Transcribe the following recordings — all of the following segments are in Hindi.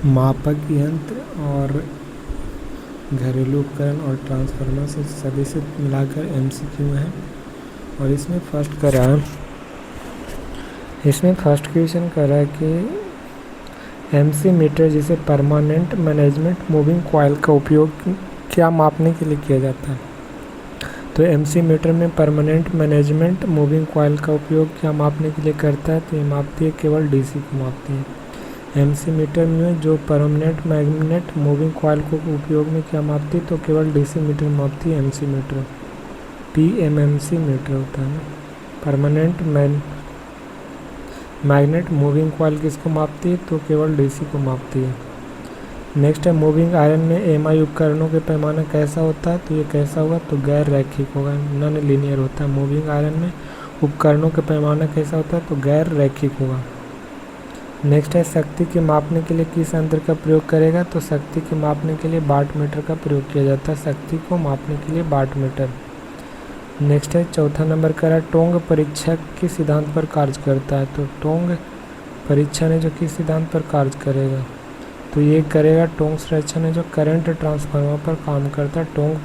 मापक यंत्र और घरेलू उपकरण और ट्रांसफार्मर से सभी से मिलाकर MCQ है। और इसमें फर्स्ट क्वेश्चन करा है कि MC मीटर जिसे परमानेंट मैनेजमेंट मूविंग कॉइल का उपयोग क्या मापने के लिए किया जाता है। तो MC मीटर में परमानेंट मैनेजमेंट मूविंग कॉइल का उपयोग क्या मापने के लिए करता है, तो ये मापती है केवल DC को मापती है। MC मीटर में जो परमानेंट मैग्नेट मूविंग कॉइल को उपयोग में क्या मापती है, तो केवल DC मीटर मापती है MC मीटर। PMMC मीटर होता है ना। परमानेंट मैग्नेट मूविंग कॉइल किसको मापती है, तो केवल DC को मापती है। नेक्स्ट है मूविंग आयरन में MI उपकरणों के पैमाना कैसा होता है, तो ये कैसा होगा, तो गैर रैखिक होगा, नॉन लीनियर होता है। मूविंग आयरन में उपकरणों का पैमाना कैसा होता है, तो गैर रैखिक होगा। नेक्स्ट है शक्ति के मापने के लिए किस यंत्र का प्रयोग करेगा, तो शक्ति के मापने के लिए वाट मीटर का प्रयोग किया जाता है। शक्ति को मापने के लिए वाट मीटर। नेक्स्ट है चौथा नंबर का टोंग परीक्षक किस सिद्धांत पर कार्य करता है, तो टोंग परीक्षण है जो किस सिद्धांत पर कार्य करेगा, तो ये करेगा टोंग संरक्षण है जो करंट ट्रांसफार्मर पर काम करता है। टोंग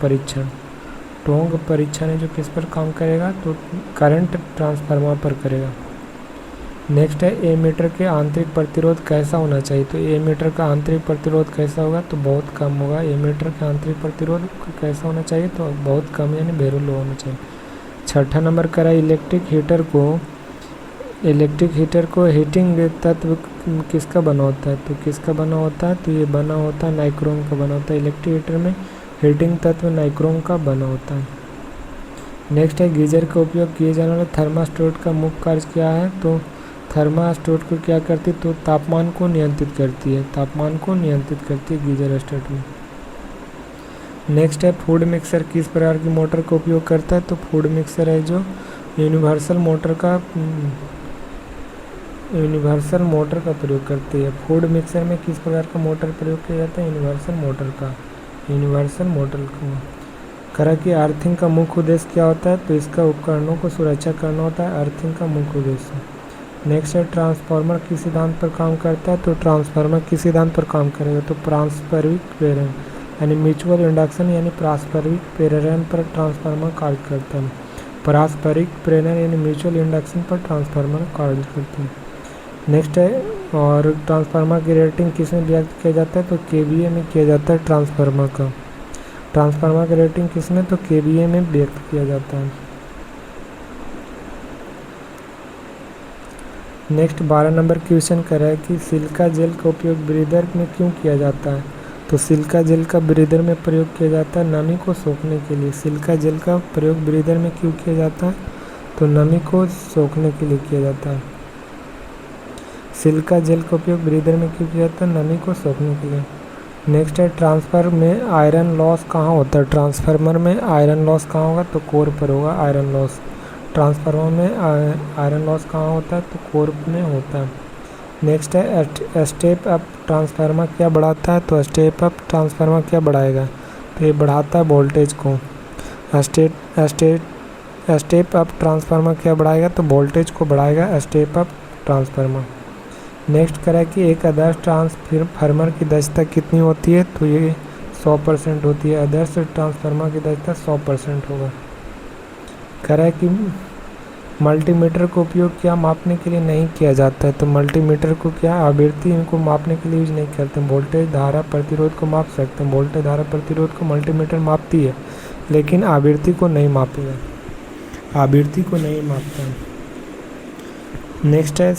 परीक्षण है जो किस पर काम करेगा, तो करंट ट्रांसफार्मर पर करेगा। नेक्स्ट है ए मीटर के आंतरिक प्रतिरोध कैसा होना चाहिए, तो ए मीटर का आंतरिक प्रतिरोध कैसा होगा, तो बहुत कम होगा। ए मीटर का आंतरिक प्रतिरोध कैसा होना चाहिए, तो बहुत कम यानी वेरी लो होना चाहिए। छठा नंबर करा इलेक्ट्रिक हीटर को हीटिंग तत्व किसका बना होता है, तो किसका बना होता है, तो ये बना होता है नाइक्रोम का बना होता है। इलेक्ट्रिक हीटर में हीटिंग तत्व नाइक्रोम का बना होता है। नेक्स्ट है गीजर का उपयोग किए जाने वाले थर्मास्टेट का मुख्य कार्य क्या है, तो थर्मास्टेट को क्या करती है, तो तापमान को नियंत्रित करती है गीजर स्टेट में। नेक्स्ट है फूड मिक्सर किस प्रकार की मोटर का उपयोग करता है, तो फूड मिक्सर है जो यूनिवर्सल मोटर का प्रयोग करती है। फूड मिक्सर में किस प्रकार का मोटर प्रयोग किया जाता है, यूनिवर्सल मोटर का। करा कि अर्थिंग का मुख्य उद्देश्य क्या होता है, तो इसका उपकरणों को सुरक्षा करना होता है अर्थिंग का मुख्य उद्देश्य। नेक्स्ट है ट्रांसफार्मर किस सिद्धांत पर काम करता है, तो ट्रांसफार्मर किस सिद्धांत पर काम करेगा, तो पारस्परिक प्रेरण यानी म्यूचुअल इंडक्शन यानी पारस्परिक प्रेरण पर ट्रांसफार्मर कार्य करता है। पारस्परिक प्रेरण यानी म्यूचुअल इंडक्शन पर ट्रांसफार्मर कार्य करते हैं। नेक्स्ट है और ट्रांसफार्मर की रेटिंग किस में व्यक्त किया जाता है, तो KVA में किया जाता है। ट्रांसफार्मर की रेटिंग किस में, तो KVA में व्यक्त किया जाता है। नेक्स्ट 12 नंबर क्वेश्चन करा है कि सिलिका जेल का उपयोग ब्रीदर में क्यों किया जाता है, तो सिलिका जेल का ब्रीदर में प्रयोग किया जाता है नमी को सोखने के लिए। सिलिका जेल का प्रयोग ब्रीदर में क्यों किया जाता है, तो नमी को सोखने के लिए किया जाता है। सिलिका जेल का उपयोग ब्रीदर में क्यों किया जाता है, नमी को सोखने के लिए। नेक्स्ट है ट्रांसफार्मर में आयरन लॉस कहाँ होता है, ट्रांसफार्मर में आयरन लॉस कहाँ होगा, तो कोर पर होगा आयरन लॉस। ट्रांसफार्मर में आयरन लॉस कहाँ होता है, तो कोर में होता है। नेक्स्ट है स्टेप अप ट्रांसफार्मर क्या बढ़ाता है, तो स्टेप अप ट्रांसफार्मर क्या बढ़ाएगा, तो ये बढ़ाता है वोल्टेज को। स्टेप अप ट्रांसफार्मर क्या बढ़ाएगा, तो वोल्टेज को बढ़ाएगा स्टेप अप ट्रांसफार्मर। नेक्स्ट करा कि एक आदर्श ट्रांसफार्मर की दक्षता कितनी होती है, तो ये 100% होती है। आदर्श ट्रांसफार्मर की दक्षता 100% होगा। करा कि मल्टीमीटर का उपयोग क्या मापने के लिए नहीं किया जाता है, तो मल्टीमीटर को क्या आवृत्ति इनको मापने के लिए यूज नहीं करते। वोल्टेज धारा प्रतिरोध को माप सकते हैं, वोल्टेज धारा प्रतिरोध को मल्टीमीटर मापती है लेकिन आवृत्ति को नहीं मापेगा, आवृत्ति को नहीं मापता है। नेक्स्ट है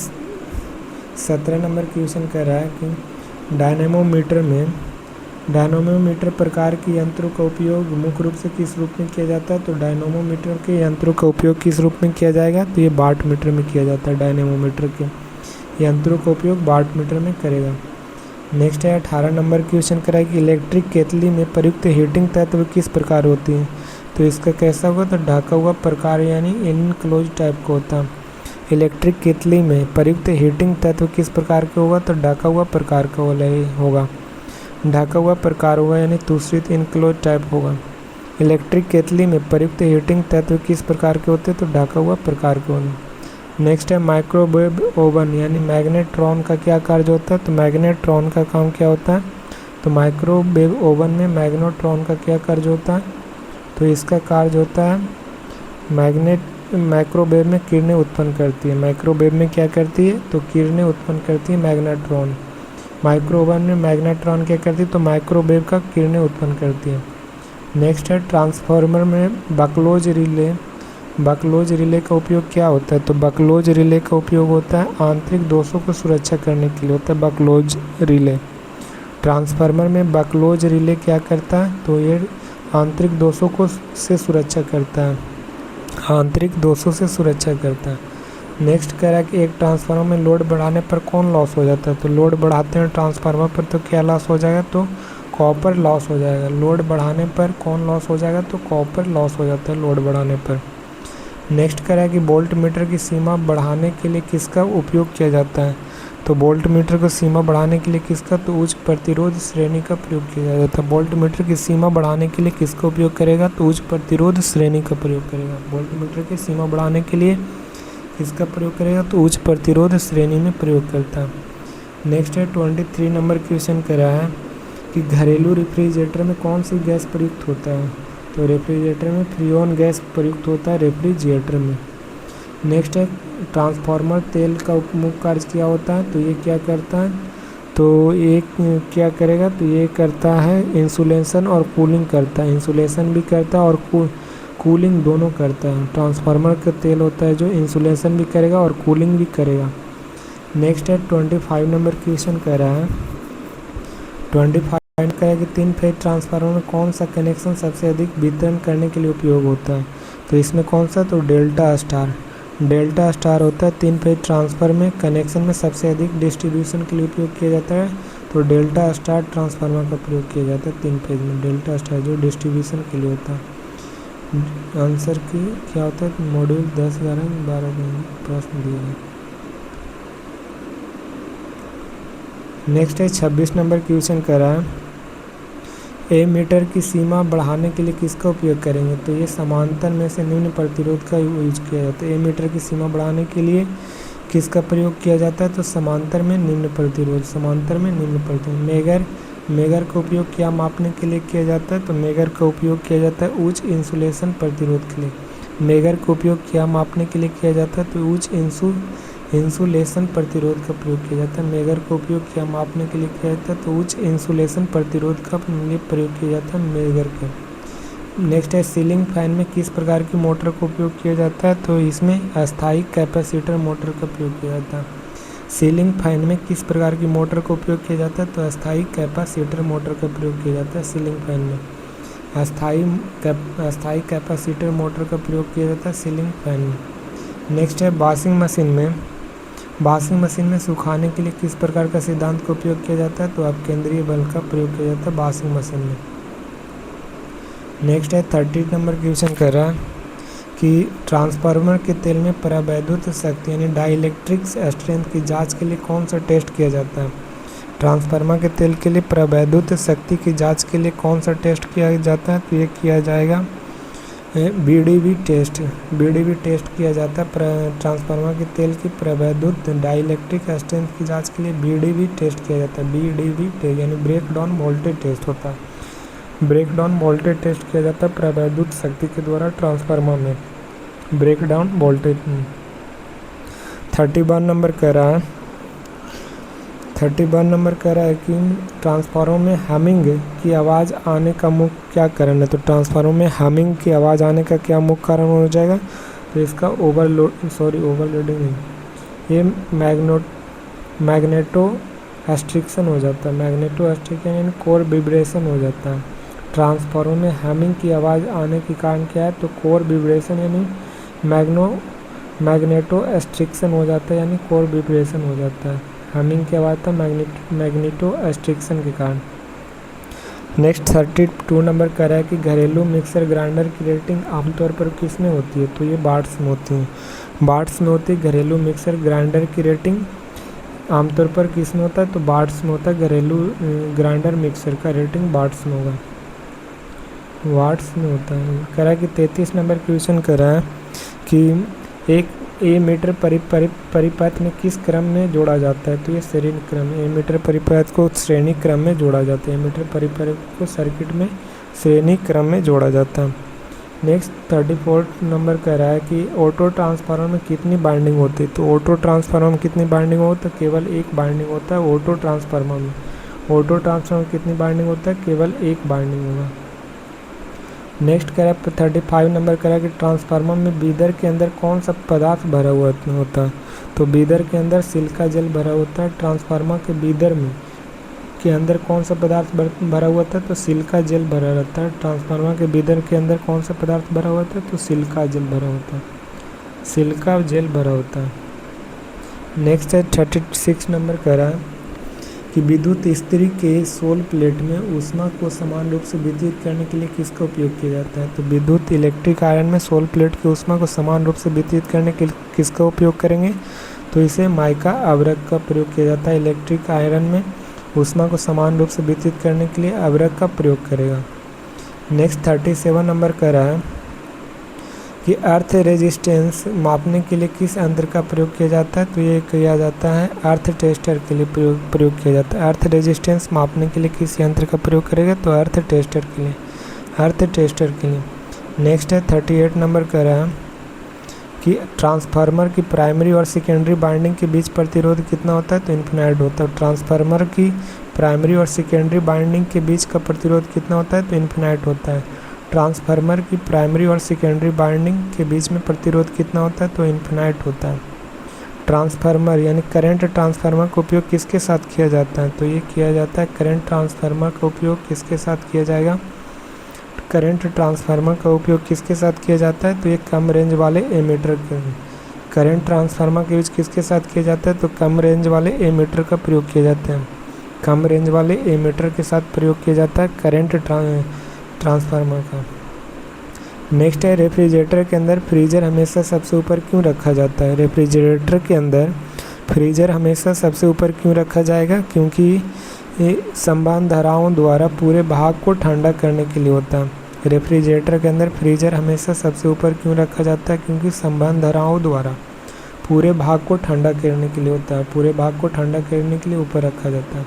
17 नंबर क्वेश्चन कह रहा है कि डायनेमोमीटर प्रकार के यंत्रों का उपयोग मुख्य रूप से किस रूप में किया जाता है, तो डायनेमोमीटर के यंत्रों का उपयोग किस रूप में किया जाएगा, तो ये वाट मीटर में किया जाता है। डायनेमोमीटर के यंत्रों का उपयोग वाट मीटर में करेगा। नेक्स्ट है 18 नंबर क्वेश्चन करा है कि इलेक्ट्रिक केतली में प्रयुक्त हीटिंग तत्व किस प्रकार होती है, तो इसका कैसा होगा, तो ढका हुआ प्रकार यानी इनक्लोज टाइप का होता है। इलेक्ट्रिक केतली में प्रयुक्त हीटिंग तत्व किस प्रकार के होगा, तो ढका हुआ प्रकार का होगा। ढका हुआ प्रकार होगा यानी दूसरी इनक्लोज टाइप होगा। इलेक्ट्रिक केतली में प्रयुक्त हीटिंग तत्व किस प्रकार के होते हैं, तो ढका हुआ प्रकार के होंगे। नेक्स्ट है माइक्रोवेव ओवन यानी मैग्नेट्रॉन का क्या कार्य होता है, तो मैग्नेट्रॉन का काम क्या होता है, तो माइक्रोवेव ओवन में मैग्नेट्रॉन का क्या कार्य होता है, तो इसका कार्य होता है माइक्रोवेव में किरणें उत्पन्न करती है। माइक्रोवेव में क्या करती है, तो किरणें उत्पन्न करती है मैग्नेट्रॉन। माइक्रो ओवन में मैग्नेट्रॉन क्या करती है, तो माइक्रोवेव का किरणें उत्पन्न करती है। नेक्स्ट है ट्रांसफार्मर में बकलोज रिले। बकलोज रिले का उपयोग क्या होता है, तो बकलोज रिले का उपयोग होता है आंतरिक दोषों को सुरक्षा करने के लिए होता है बकलोज रिले। ट्रांसफार्मर में बकलोज रिले क्या करता है, तो ये आंतरिक दोषों को से सुरक्षा करता है, आंतरिक दोषों से सुरक्षा करता है। नेक्स्ट कह रहा है कि एक ट्रांसफार्मर में लोड बढ़ाने पर कौन लॉस हो जाता है, तो लोड बढ़ाते हैं ट्रांसफार्मर पर तो क्या लॉस हो जाएगा, तो कॉपर लॉस हो जाएगा। लोड बढ़ाने पर कौन लॉस हो जाएगा, तो कॉपर लॉस हो जाता है लोड बढ़ाने पर। नेक्स्ट कह रहा है कि वोल्ट मीटर की सीमा बढ़ाने के लिए किसका उपयोग किया जाता है, तो वोल्ट मीटर को सीमा बढ़ाने के लिए किसका, तो उच्च प्रतिरोध श्रेणी का प्रयोग किया जाता है। वोल्ट मीटर की सीमा बढ़ाने के लिए किसका उपयोग करेगा, तो उच्च प्रतिरोध श्रेणी का प्रयोग करेगा। वोल्ट मीटर की सीमा बढ़ाने के लिए किसका प्रयोग करेगा, तो उच्च प्रतिरोध श्रेणी में प्रयोग करता है। नेक्स्ट है 23 नंबर क्वेश्चन कह रहा है कि घरेलू रेफ्रिजरेटर में कौन सी गैस प्रयुक्त होता है, तो रेफ्रिजरेटर में फ्रीऑन गैस प्रयुक्त होता है रेफ्रिजरेटर में। नेक्स्ट है ट्रांसफार्मर तेल का मुख्य कार्य क्या होता है, तो ये क्या करता है, तो ये क्या करेगा, तो ये करता है इंसुलेशन और कूलिंग करता है। इंसुलेशन भी करता है और कूलिंग दोनों करता है। ट्रांसफार्मर का तेल होता है जो इंसुलेशन भी करेगा और कूलिंग भी करेगा। नेक्स्ट है 25 नंबर क्वेश्चन कह रहा है 25 कह रहा है कि 3 फेज ट्रांसफार्मर में कौन सा कनेक्शन सबसे अधिक वितरण करने के लिए उपयोग होता है, तो इसमें कौन सा, तो डेल्टा स्टार। डेल्टा स्टार होता है 3 फेज ट्रांसफार्मर में कनेक्शन में सबसे अधिक डिस्ट्रीब्यूशन के लिए उपयोग किया जाता है, तो डेल्टा स्टार ट्रांसफार्मर का प्रयोग किया जाता है 3 फेज में। डेल्टा स्टार जो डिस्ट्रीब्यूशन के लिए होता है। आंसर की क्या होता है, मॉड्यूल 10, 11, 12 प्रश्न दिए हैं। नेक्स्ट है 26 नंबर क्वेश्चन कर रहा है ए मीटर की सीमा बढ़ाने के लिए किसका उपयोग करेंगे, तो ये समांतर में से निम्न प्रतिरोध का यूज किया जाता है। ए मीटर की सीमा बढ़ाने के लिए किसका प्रयोग किया जाता है, तो समांतर में निम्न प्रतिरोध। समांतर में निम्न प्रतिरोध। मेगर का उपयोग क्या मापने के लिए किया जाता है, तो मेगर का उपयोग किया जाता है उच्च इंसुलेशन प्रतिरोध के लिए। मेगर का उपयोग क्या मापने के लिए किया जाता है, तो उच्च इंसुलेशन प्रतिरोध का प्रयोग किया जाता है। मेगर का उपयोग क्या मापने के लिए किया जाता है, तो उच्च इंसुलेशन प्रतिरोध का लिए प्रयोग किया जाता है मेगर का। नेक्स्ट है सीलिंग फैन में किस प्रकार की मोटर का उपयोग किया जाता है, तो इसमें अस्थायी कैपेसिटर मोटर का प्रयोग किया जाता है। सीलिंग फैन में किस प्रकार की मोटर का उपयोग किया जाता है, तो अस्थायी कैपेसिटर मोटर का प्रयोग किया जाता है। सीलिंग फैन में अस्थायी कैपेसिटर मोटर का प्रयोग किया जाता है सीलिंग फैन में। नेक्स्ट है वॉशिंग मशीन में सुखाने के लिए किस प्रकार का सिद्धांत का उपयोग किया जाता है, तो अपकेंद्रीय बल का प्रयोग किया जाता है वॉशिंग मशीन में। नेक्स्ट है 30 नंबर क्वेश्चन कर रहा है कि ट्रांसफार्मर के तेल में परावैद्युत शक्ति यानी डाइलेक्ट्रिक स्ट्रेंथ की जांच के लिए कौन सा टेस्ट किया जाता है। ट्रांसफार्मर के तेल के लिए परावैद्युत शक्ति की जांच के लिए कौन सा टेस्ट किया जाता है, तो ये किया जाएगा बीडीवी टेस्ट किया जाता है। ट्रांसफार्मर के तेल की परावैद्युत डाइलेक्ट्रिक स्ट्रेंथ की जांच के लिए बीडीवी टेस्ट किया जाता है। बीडीवी टेस्ट यानी ब्रेक डाउन वोल्टेज टेस्ट होता है। ब्रेक डाउन वोल्टेज टेस्ट किया जाता है परावैद्युत शक्ति के द्वारा ट्रांसफार्मर में। ब्रेक डाउन वोल्टेज 31 नंबर कह रहा है कि ट्रांसफार्मर में हमिंग की आवाज़ आने का मुख्य क्या कारण है, तो ट्रांसफार्मर में हमिंग की आवाज़ आने का क्या मुख्य कारण हो जाएगा, तो इसका ओवरलोडिंग नहीं, ये मैग्नेटो एस्ट्रिक्शन हो जाता है। मैग्नेटो एस्ट्रिक्शन यानी कोर विब्रेशन हो जाता है। ट्रांसफार्मर में हमिंग की आवाज़ आने के कारण क्या है, तो कोर विब्रेशन यानी मैग्नेटो एस्ट्रिक्शन हो जाता है यानी कोर विब्रेशन हो जाता है। हमिंग की आवाज़ था मैग्नेटो एस्ट्रिक्शन के कारण। नेक्स्ट 32 नंबर कह रहा है कि घरेलू मिक्सर ग्राइंडर की रेटिंग आमतौर पर किस में होती है, तो ये वाट्स में होती है। वाट्स में होती है घरेलू मिक्सर ग्राइंडर की रेटिंग आमतौर पर किस में होता है, तो वाट्स में होता है। घरेलू ग्राइंडर मिक्सर का रेटिंग वाट्स में होगा, वाट्स में होता है। कह रहा है कि 33 नंबर क्वेश्चन कर रहा है कि एक एमीटर परिपथ में किस क्रम में जोड़ा जाता है? तो ये श्रेणी क्रम। एमीटर परिपथ को श्रेणी क्रम में जोड़ा जाता है। एमीटर परिपथ को सर्किट में श्रेणी क्रम में जोड़ा जाता है। नेक्स्ट 34 नंबर कह रहा है कि ऑटो ट्रांसफार्मर में कितनी बाइंडिंग होती है? तो ऑटो ट्रांसफार्मर में कितनी बाइंडिंग होता है? केवल एक बाइंडिंग होता है ऑटो ट्रांसफार्मर में। ऑटो ट्रांसफार्मर में कितनी बाइंडिंग होता है? केवल एक बाइंडिंग होगा। नेक्स्ट कह रहा है 35 नंबर कह रहा है कि ट्रांसफार्मर में बीदर के अंदर कौन सा पदार्थ भरा हुआ होता है? तो बीदर के अंदर सिलिका जेल भरा होता है। ट्रांसफार्मर के बीदर में के अंदर कौन सा पदार्थ भरा हुआ था? तो सिलिका जेल भरा रहता है। ट्रांसफार्मर के बीदर के अंदर कौन सा पदार्थ भरा हुआ था? तो सिलिका जेल भरा होता है। सिलिका जेल भरा होता है। नेक्स्ट है 36 नंबर कह रहा है कि विद्युत इस्त्री के सोल प्लेट में ऊष्मा को समान रूप से वितरित करने के लिए किसका उपयोग किया जाता है? तो विद्युत इलेक्ट्रिक आयरन में सोल प्लेट की ऊष्मा को समान रूप से वितरित करने के लिए किसका उपयोग करेंगे? तो इसे माइका आवरक का प्रयोग किया जाता है। इलेक्ट्रिक आयरन में ऊष्मा को समान रूप से वितरित करने के लिए आवरक का प्रयोग करेगा। नेक्स्ट 37 नंबर कह रहा है कि अर्थ रेजिस्टेंस मापने के लिए किस यंत्र का प्रयोग किया जाता है? तो ये किया जाता है अर्थ टेस्टर के लिए प्रयोग किया जाता है। अर्थ रेजिस्टेंस मापने के लिए किस यंत्र का प्रयोग करेगा? तो अर्थ टेस्टर के लिए। अर्थ टेस्टर के लिए। नेक्स्ट है 38 नंबर कह रहा है कि ट्रांसफार्मर की प्राइमरी और सेकेंडरी बाइंडिंग के बीच प्रतिरोध कितना होता है? तो इन्फिनाइट होता है। ट्रांसफार्मर की प्राइमरी और सेकेंडरी बाइंडिंग के बीच का प्रतिरोध कितना होता है? तो इन्फिनाइट होता है। ट्रांसफार्मर की प्राइमरी और सेकेंडरी बाइंडिंग के बीच में प्रतिरोध कितना होता है? तो इन्फिनाइट होता है। ट्रांसफार्मर यानी करंट ट्रांसफार्मर का उपयोग किसके साथ किया जाता है? तो ये किया जाता है करंट ट्रांसफार्मर का उपयोग किसके साथ किया जाएगा? करंट ट्रांसफार्मर का उपयोग किसके साथ किया जाता है? तो ये कम रेंज वाले एमीटर के करंट ट्रांसफार्मर के बीच किसके साथ किया जाता है? तो कम रेंज वाले एमीटर का प्रयोग किया जाता है। कम रेंज वाले एमीटर के साथ प्रयोग किया जाता है करंट ट्रांसफार्मर का। नेक्स्ट है रेफ्रिजरेटर के अंदर फ्रीजर हमेशा सबसे ऊपर क्यों रखा जाता है? रेफ्रिजरेटर के अंदर फ्रीजर हमेशा सबसे ऊपर क्यों रखा जाएगा? क्योंकि ये संबंध धाराओं द्वारा पूरे भाग को ठंडा करने के लिए होता है। रेफ्रिजरेटर के अंदर फ्रीजर हमेशा सबसे ऊपर क्यों रखा जाता है? क्योंकि संबंध धाराओं द्वारा पूरे भाग को ठंडा करने के लिए होता है। पूरे भाग को ठंडा करने के लिए ऊपर रखा जाता है।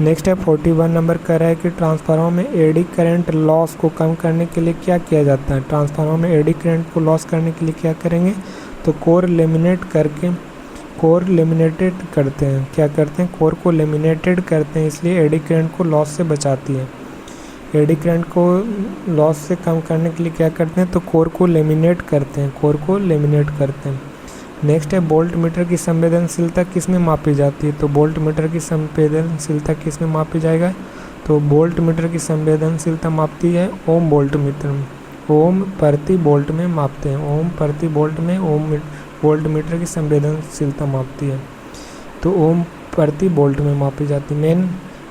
नेक्स्ट है 41 नंबर कह रहा है कि ट्रांसफार्मर में एडी करंट लॉस को कम करने के लिए क्या किया जाता है? ट्रांसफार्मर में एडी करंट को लॉस करने के लिए क्या करेंगे? तो कोर लेमिनेटेड करते हैं। क्या करते हैं? कोर को लेमिनेटेड करते हैं, इसलिए एडी करंट को लॉस से बचाती है। एडी करंट को लॉस से कम करने के लिए क्या करते हैं? तो कोर को लेमिनेट करते हैं। कोर को लेमिनेट करते हैं। नेक्स्ट है वोल्ट मीटर की संवेदनशीलता किस में मापी जाती है? तो वोल्ट मीटर की संवेदनशीलता किस में मापी जाएगा? तो वोल्ट मीटर की संवेदनशीलता मापती है ओम वोल्ट मीटर में। ओम प्रति वोल्ट में मापते हैं। ओम प्रति वोल्ट में वोल्ट मीटर की संवेदनशीलता मापती है, तो ओम प्रति वोल्ट में मापी जाती है।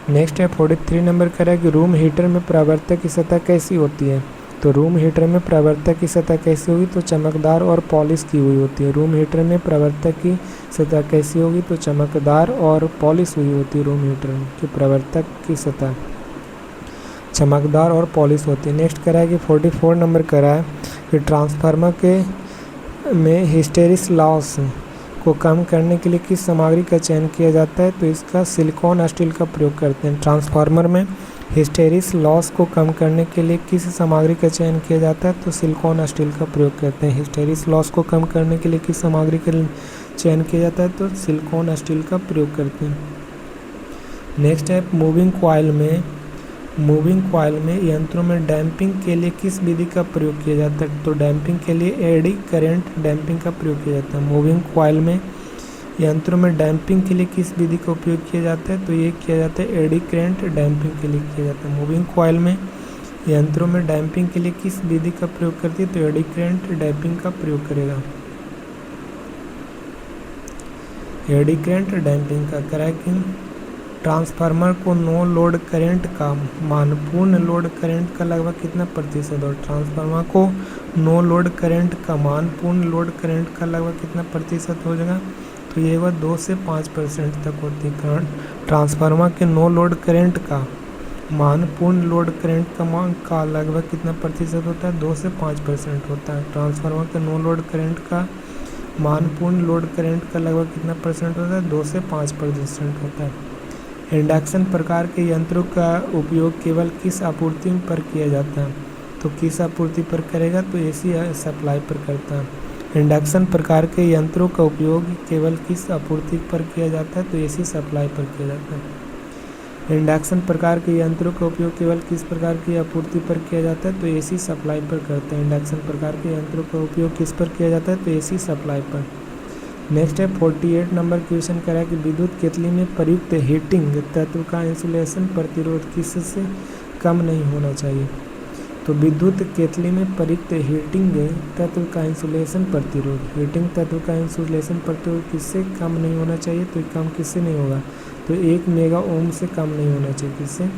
नेक्स्ट है 43 नंबर कह रहा है कि रूम हीटर में परावर्तक की सतह कैसी होती है? तो रूम हीटर में परावर्तक की सतह कैसी होगी? तो चमकदार और पॉलिश की हुई होती है। रूम हीटर में परावर्तक की सतह कैसी होगी? तो चमकदार और पॉलिश हुई होती है। रूम हीटर की परावर्तक की सतह चमकदार और पॉलिश होती है। नेक्स्ट कह रहा है कि 44 नंबर कह रहा है कि ट्रांसफार्मर के में हिस्टेरिस लॉस को कम करने के लिए किस सामग्री का चयन किया जाता है? तो इसका सिलिकॉन स्टील का प्रयोग करते हैं। ट्रांसफार्मर में हिस्टेरिस लॉस को कम करने के लिए किस सामग्री का चयन किया जाता है? तो सिलिकॉन स्टील का प्रयोग करते हैं। हिस्टेरिस लॉस को कम करने के लिए किस सामग्री का चयन किया जाता है? तो सिलिकॉन स्टील का प्रयोग करते हैं। नेक्स्ट है मूविंग कॉइल में यंत्रों में डैम्पिंग के लिए किस विधि का प्रयोग किया जाता है? तो डैम्पिंग के लिए एडी करंट डैम्पिंग का प्रयोग किया जाता है। मूविंग कॉइल में यंत्रों में डैम्पिंग के लिए किस विधि का उपयोग किया जाता है? तो ये किया जाता है एडी करंट डैम्पिंग के लिए किया जाता है। मूविंग कॉइल में यंत्रों में डैम्पिंग के लिए किस विधि का प्रयोग करती है? तो एडी करंट डैम्पिंग का प्रयोग करेगा। एडी करंट डैम्पिंग का करा कि ट्रांसफार्मर को नो लोड करंट का मान पूर्ण लोड करंट का लगभग कितना प्रतिशत हो? ट्रांसफार्मर को नो लोड करंट का मान पूर्ण लोड करंट का लगभग कितना प्रतिशत हो जाएगा? तो ये वह 2 से 5% तक होती है। कारण ट्रांसफार्मर के नो लोड करंट का मान पूर्ण लोड करंट का मान का लगभग कितना प्रतिशत होता है? 2 से 5% होता है। ट्रांसफार्मर के नो लोड करंट का मानपूर्ण लोड करंट का लगभग कितना परसेंट होता है? 2 से 5% होता है। इंडक्शन प्रकार के यंत्रों का उपयोग केवल किस आपूर्ति पर किया जाता है? तो किस आपूर्ति पर करेगा? तो एसी सप्लाई पर करता है। इंडक्शन प्रकार के यंत्रों का उपयोग केवल किस आपूर्ति पर किया जाता है? तो एसी सप्लाई पर किया जाता है। इंडक्शन प्रकार के यंत्रों का उपयोग केवल किस प्रकार की आपूर्ति पर किया जाता है? तो एसी सप्लाई पर करते हैं। इंडक्शन प्रकार के यंत्रों का उपयोग किस पर किया जाता है? तो एसी सप्लाई पर। नेक्स्ट है 48 नंबर क्वेश्चन कह रहा है कि विद्युत केतली में प्रयुक्त हीटिंग तत्व का इंसुलेशन प्रतिरोध किससे कम नहीं होना चाहिए? तो विद्युत केतली में प्रयुक्त हीटिंग तत्व का इंसुलेशन प्रतिरोध किससे कम नहीं होना चाहिए? तो कम किससे नहीं होगा? तो 1 मेगा ओम से कम नहीं होना चाहिए। किससे?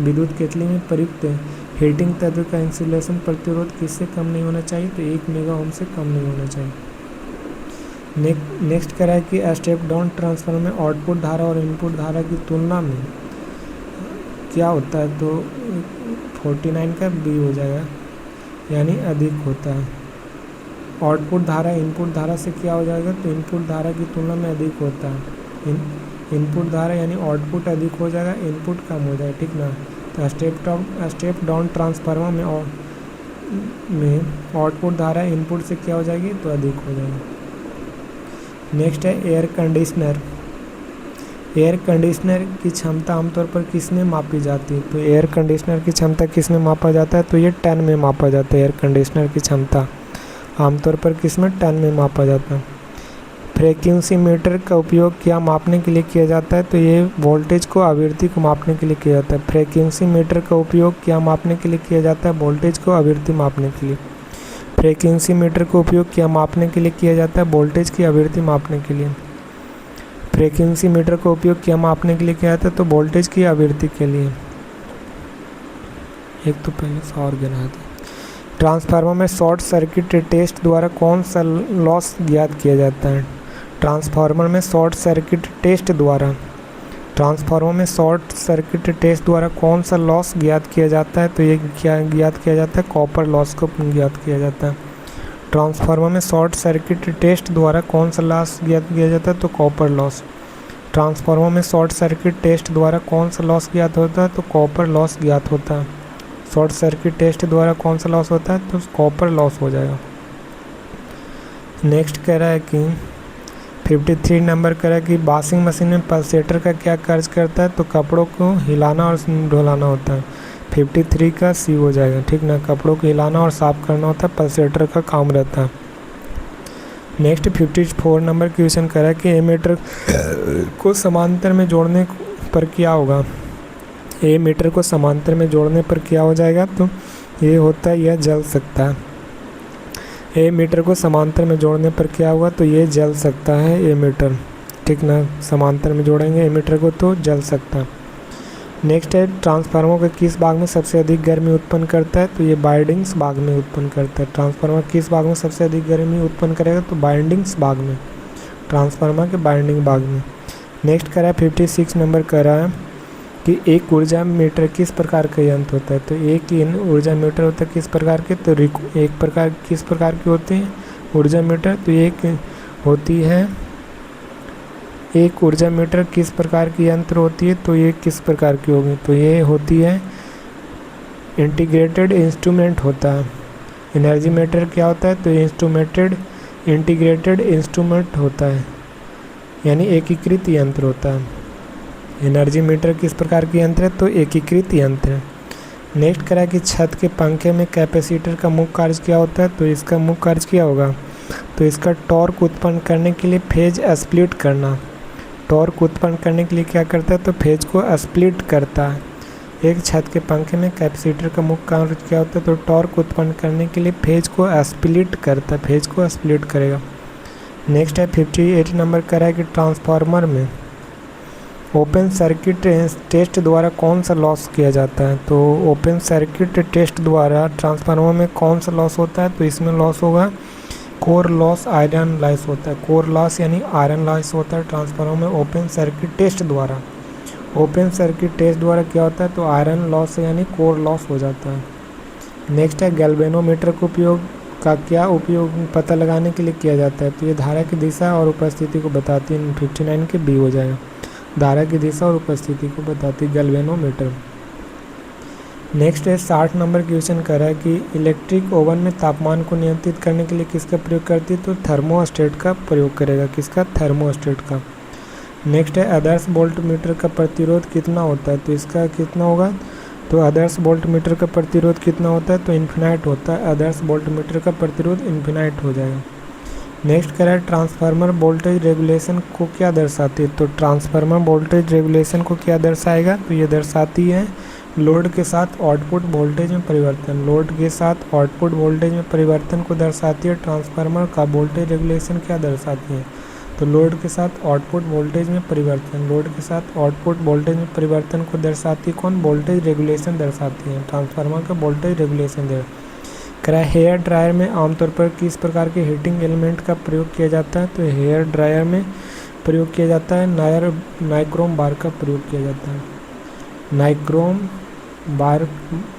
विद्युत केतली में प्रयुक्त हीटिंग तत्व का इंसुलेशन प्रतिरोध किससे कम नहीं होना चाहिए? तो 1 मेगा ओम से कम नहीं होना चाहिए। नेक्स्ट कह रहा है कि स्टेप डाउन ट्रांसफार्मर में आउटपुट धारा और इनपुट धारा की तुलना में क्या होता है? तो 49 का बी हो जाएगा, यानी अधिक होता है। आउटपुट धारा इनपुट धारा से क्या हो जाएगा? तो इनपुट धारा की तुलना में अधिक होता है। इनपुट धारा यानी आउटपुट अधिक हो जाएगा, इनपुट कम हो जाएगा, ठीक ना। तो स्टेप डाउन ट्रांसफार्मर में आउटपुट धारा इनपुट से क्या हो जाएगी? तो अधिक हो जाएगी। नेक्स्ट है एयर कंडीशनर। एयर कंडीशनर की क्षमता आमतौर पर किस में मापी जाती है? तो एयर कंडीशनर की क्षमता किस में मापा जाता है? तो ये टन में मापा जाता है। एयर कंडीशनर की क्षमता आमतौर पर किस में? टन में मापा जाता है। फ्रीक्वेंसी मीटर का उपयोग क्या मापने के लिए किया जाता है? तो ये वोल्टेज को आवृत्ति को मापने के लिए किया जाता है। फ्रीक्वेंसी मीटर का उपयोग क्या मापने के लिए किया जाता है? वोल्टेज को आवृत्ति मापने के लिए। फ्रीक्वेंसी मीटर का उपयोग क्या मापने के लिए किया जाता है? वोल्टेज की आवृत्ति मापने के लिए। फ्रीक्वेंसी मीटर का उपयोग क्या मापने के लिए किया जाता है? तो वोल्टेज की आवृत्ति के लिए। एक तो पहले से और गिना था। ट्रांसफार्मर में शॉर्ट सर्किट टेस्ट द्वारा कौन सा लॉस ज्ञात किया जाता है? ट्रांसफार्मर में शॉर्ट सर्किट टेस्ट द्वारा कौन सा लॉस ज्ञात किया जाता है? तो ये क्या ज्ञात किया जाता है? कॉपर लॉस को ज्ञात किया जाता है। ट्रांसफार्मर में शॉर्ट सर्किट टेस्ट द्वारा कौन सा लॉस ज्ञात किया जाता है? तो कॉपर लॉस। ट्रांसफार्मर में शॉर्ट सर्किट टेस्ट द्वारा कौन सा लॉस ज्ञात होता है? तो कॉपर लॉस ज्ञात होता है। शॉर्ट सर्किट टेस्ट द्वारा कौन सा लॉस होता है? तो कॉपर लॉस हो जाएगा। नेक्स्ट कह रहा है कि 53 नंबर कह रहा है कि वॉशिंग मशीन में पल्सेटर का क्या कार्य करता है? तो कपड़ों को हिलाना और ढुलाना होता है। 53 का सी हो जाएगा, ठीक ना। कपड़ों को हिलाना और साफ करना होता है, पल्सेटर का काम रहता है। नेक्स्ट 54 नंबर क्वेश्चन कह रहा है कि एमीटर को समांतर में जोड़ने पर क्या होगा? एमीटर को समांतर में जोड़ने पर क्या हो जाएगा? तो ये होता है, यह जल सकता है। एमीटर को समांतर में जोड़ने पर क्या होगा? तो ये जल सकता है एमीटर, ठीक ना। समांतर में जोड़ेंगे एमीटर को तो जल सकता है। नेक्स्ट है ट्रांसफार्मर के किस भाग में सबसे अधिक गर्मी उत्पन्न करता है? तो ये बाइंडिंग्स भाग में उत्पन्न करता है। ट्रांसफार्मर किस भाग में सबसे अधिक गर्मी उत्पन्न करेगा? तो बाइंडिंग्स भाग में, ट्रांसफार्मर के बाइंडिंग भाग में। नेक्स्ट कह रहा है 56 नंबर कह रहा है कि एक ऊर्जा मीटर किस प्रकार का यंत्र होता है? तो एक ऊर्जा मीटर होता है किस प्रकार के? तो किस प्रकार की होती है ऊर्जा मीटर? तो एक ऊर्जा मीटर किस प्रकार की यंत्र होती है? तो ये किस प्रकार की होगी? तो ये होती है इंटीग्रेटेड इंस्ट्रूमेंट होता है। एनर्जी मीटर क्या होता है? तो इंटीग्रेटेड इंस्ट्रूमेंट होता है, यानी एकीकृत यंत्र होता है। एनर्जी मीटर किस प्रकार की यंत्र है? तो एकीकृत यंत्र है। नेक्स्ट करा कि छत के पंखे में कैपेसिटर का मुख्य कार्य क्या होता है? तो इसका मुख्य कार्य क्या होगा? तो इसका टॉर्क उत्पन्न करने के लिए फेज स्प्लिट करना। टॉर्क उत्पन्न करने के लिए क्या करता है? तो फेज को स्प्लिट करता है। एक छत के पंखे में कैपेसिटर का मुख्य कार्य क्या होता है? तो टॉर्क उत्पन्न करने के लिए फेज को स्प्लिट करता है, फेज को स्प्लिट करेगा। नेक्स्ट है 58 नंबर करा है कि ट्रांसफार्मर में ओपन सर्किट टेस्ट द्वारा कौन सा लॉस किया जाता है? तो ओपन सर्किट टेस्ट द्वारा ट्रांसफार्मर में कौन सा लॉस होता है? तो इसमें लॉस होगा कोर लॉस, आयरन लॉस होता है। कोर लॉस यानी आयरन लॉस होता है ट्रांसफार्मर में ओपन सर्किट टेस्ट द्वारा। ओपन सर्किट टेस्ट द्वारा क्या होता है? तो आयरन लॉस यानी कोर लॉस हो जाता है। नेक्स्ट है गैल्वेनोमीटर का उपयोग का क्या उपयोग पता लगाने के लिए किया जाता है? तो ये धारा की दिशा और उपस्थिति को बताती है। 59 के बी हो जाएगा। धारा की दिशा और उपस्थिति को बताती है गैल्वेनोमीटर। नेक्स्ट है 60 नंबर क्वेश्चन कर रहा है कि इलेक्ट्रिक ओवन में तापमान को नियंत्रित करने के लिए किसका प्रयोग करती है? तो थर्मोस्टेट का प्रयोग करेगा। किसका? थर्मोस्टेट का। नेक्स्ट है आदर्श वोल्टमीटर का प्रतिरोध कितना होता है? तो इसका कितना होगा? तो आदर्श वोल्टमीटर का प्रतिरोध कितना होता है? तो इन्फिनाइट होता है। आदर्श वोल्टमीटर का प्रतिरोध इन्फिनाइट हो जाएगा। नेक्स्ट कह रहा है ट्रांसफार्मर वोल्टेज रेगुलेशन को क्या दर्शाती है? तो ट्रांसफार्मर वोल्टेज रेगुलेशन को क्या दर्शाएगा? तो ये दर्शाती है लोड के साथ आउटपुट वोल्टेज में परिवर्तन। लोड के साथ आउटपुट वोल्टेज में परिवर्तन को दर्शाती है ट्रांसफार्मर का वोल्टेज रेगुलेशन क्या दर्शाती है? तो लोड के साथ आउटपुट वोल्टेज में परिवर्तन। लोड के साथ आउटपुट वोल्टेज में परिवर्तन को दर्शाती कौन? वोल्टेज रेगुलेशन दर्शाती है। ट्रांसफार्मर का वोल्टेज रेगुलेशन दे करा। हेयर ड्रायर में आमतौर पर किस प्रकार के हीटिंग एलिमेंट का प्रयोग किया जाता है? तो हेयर ड्रायर में प्रयोग किया जाता है नाइक्रोम बार का प्रयोग किया जाता है। नाइक्रोम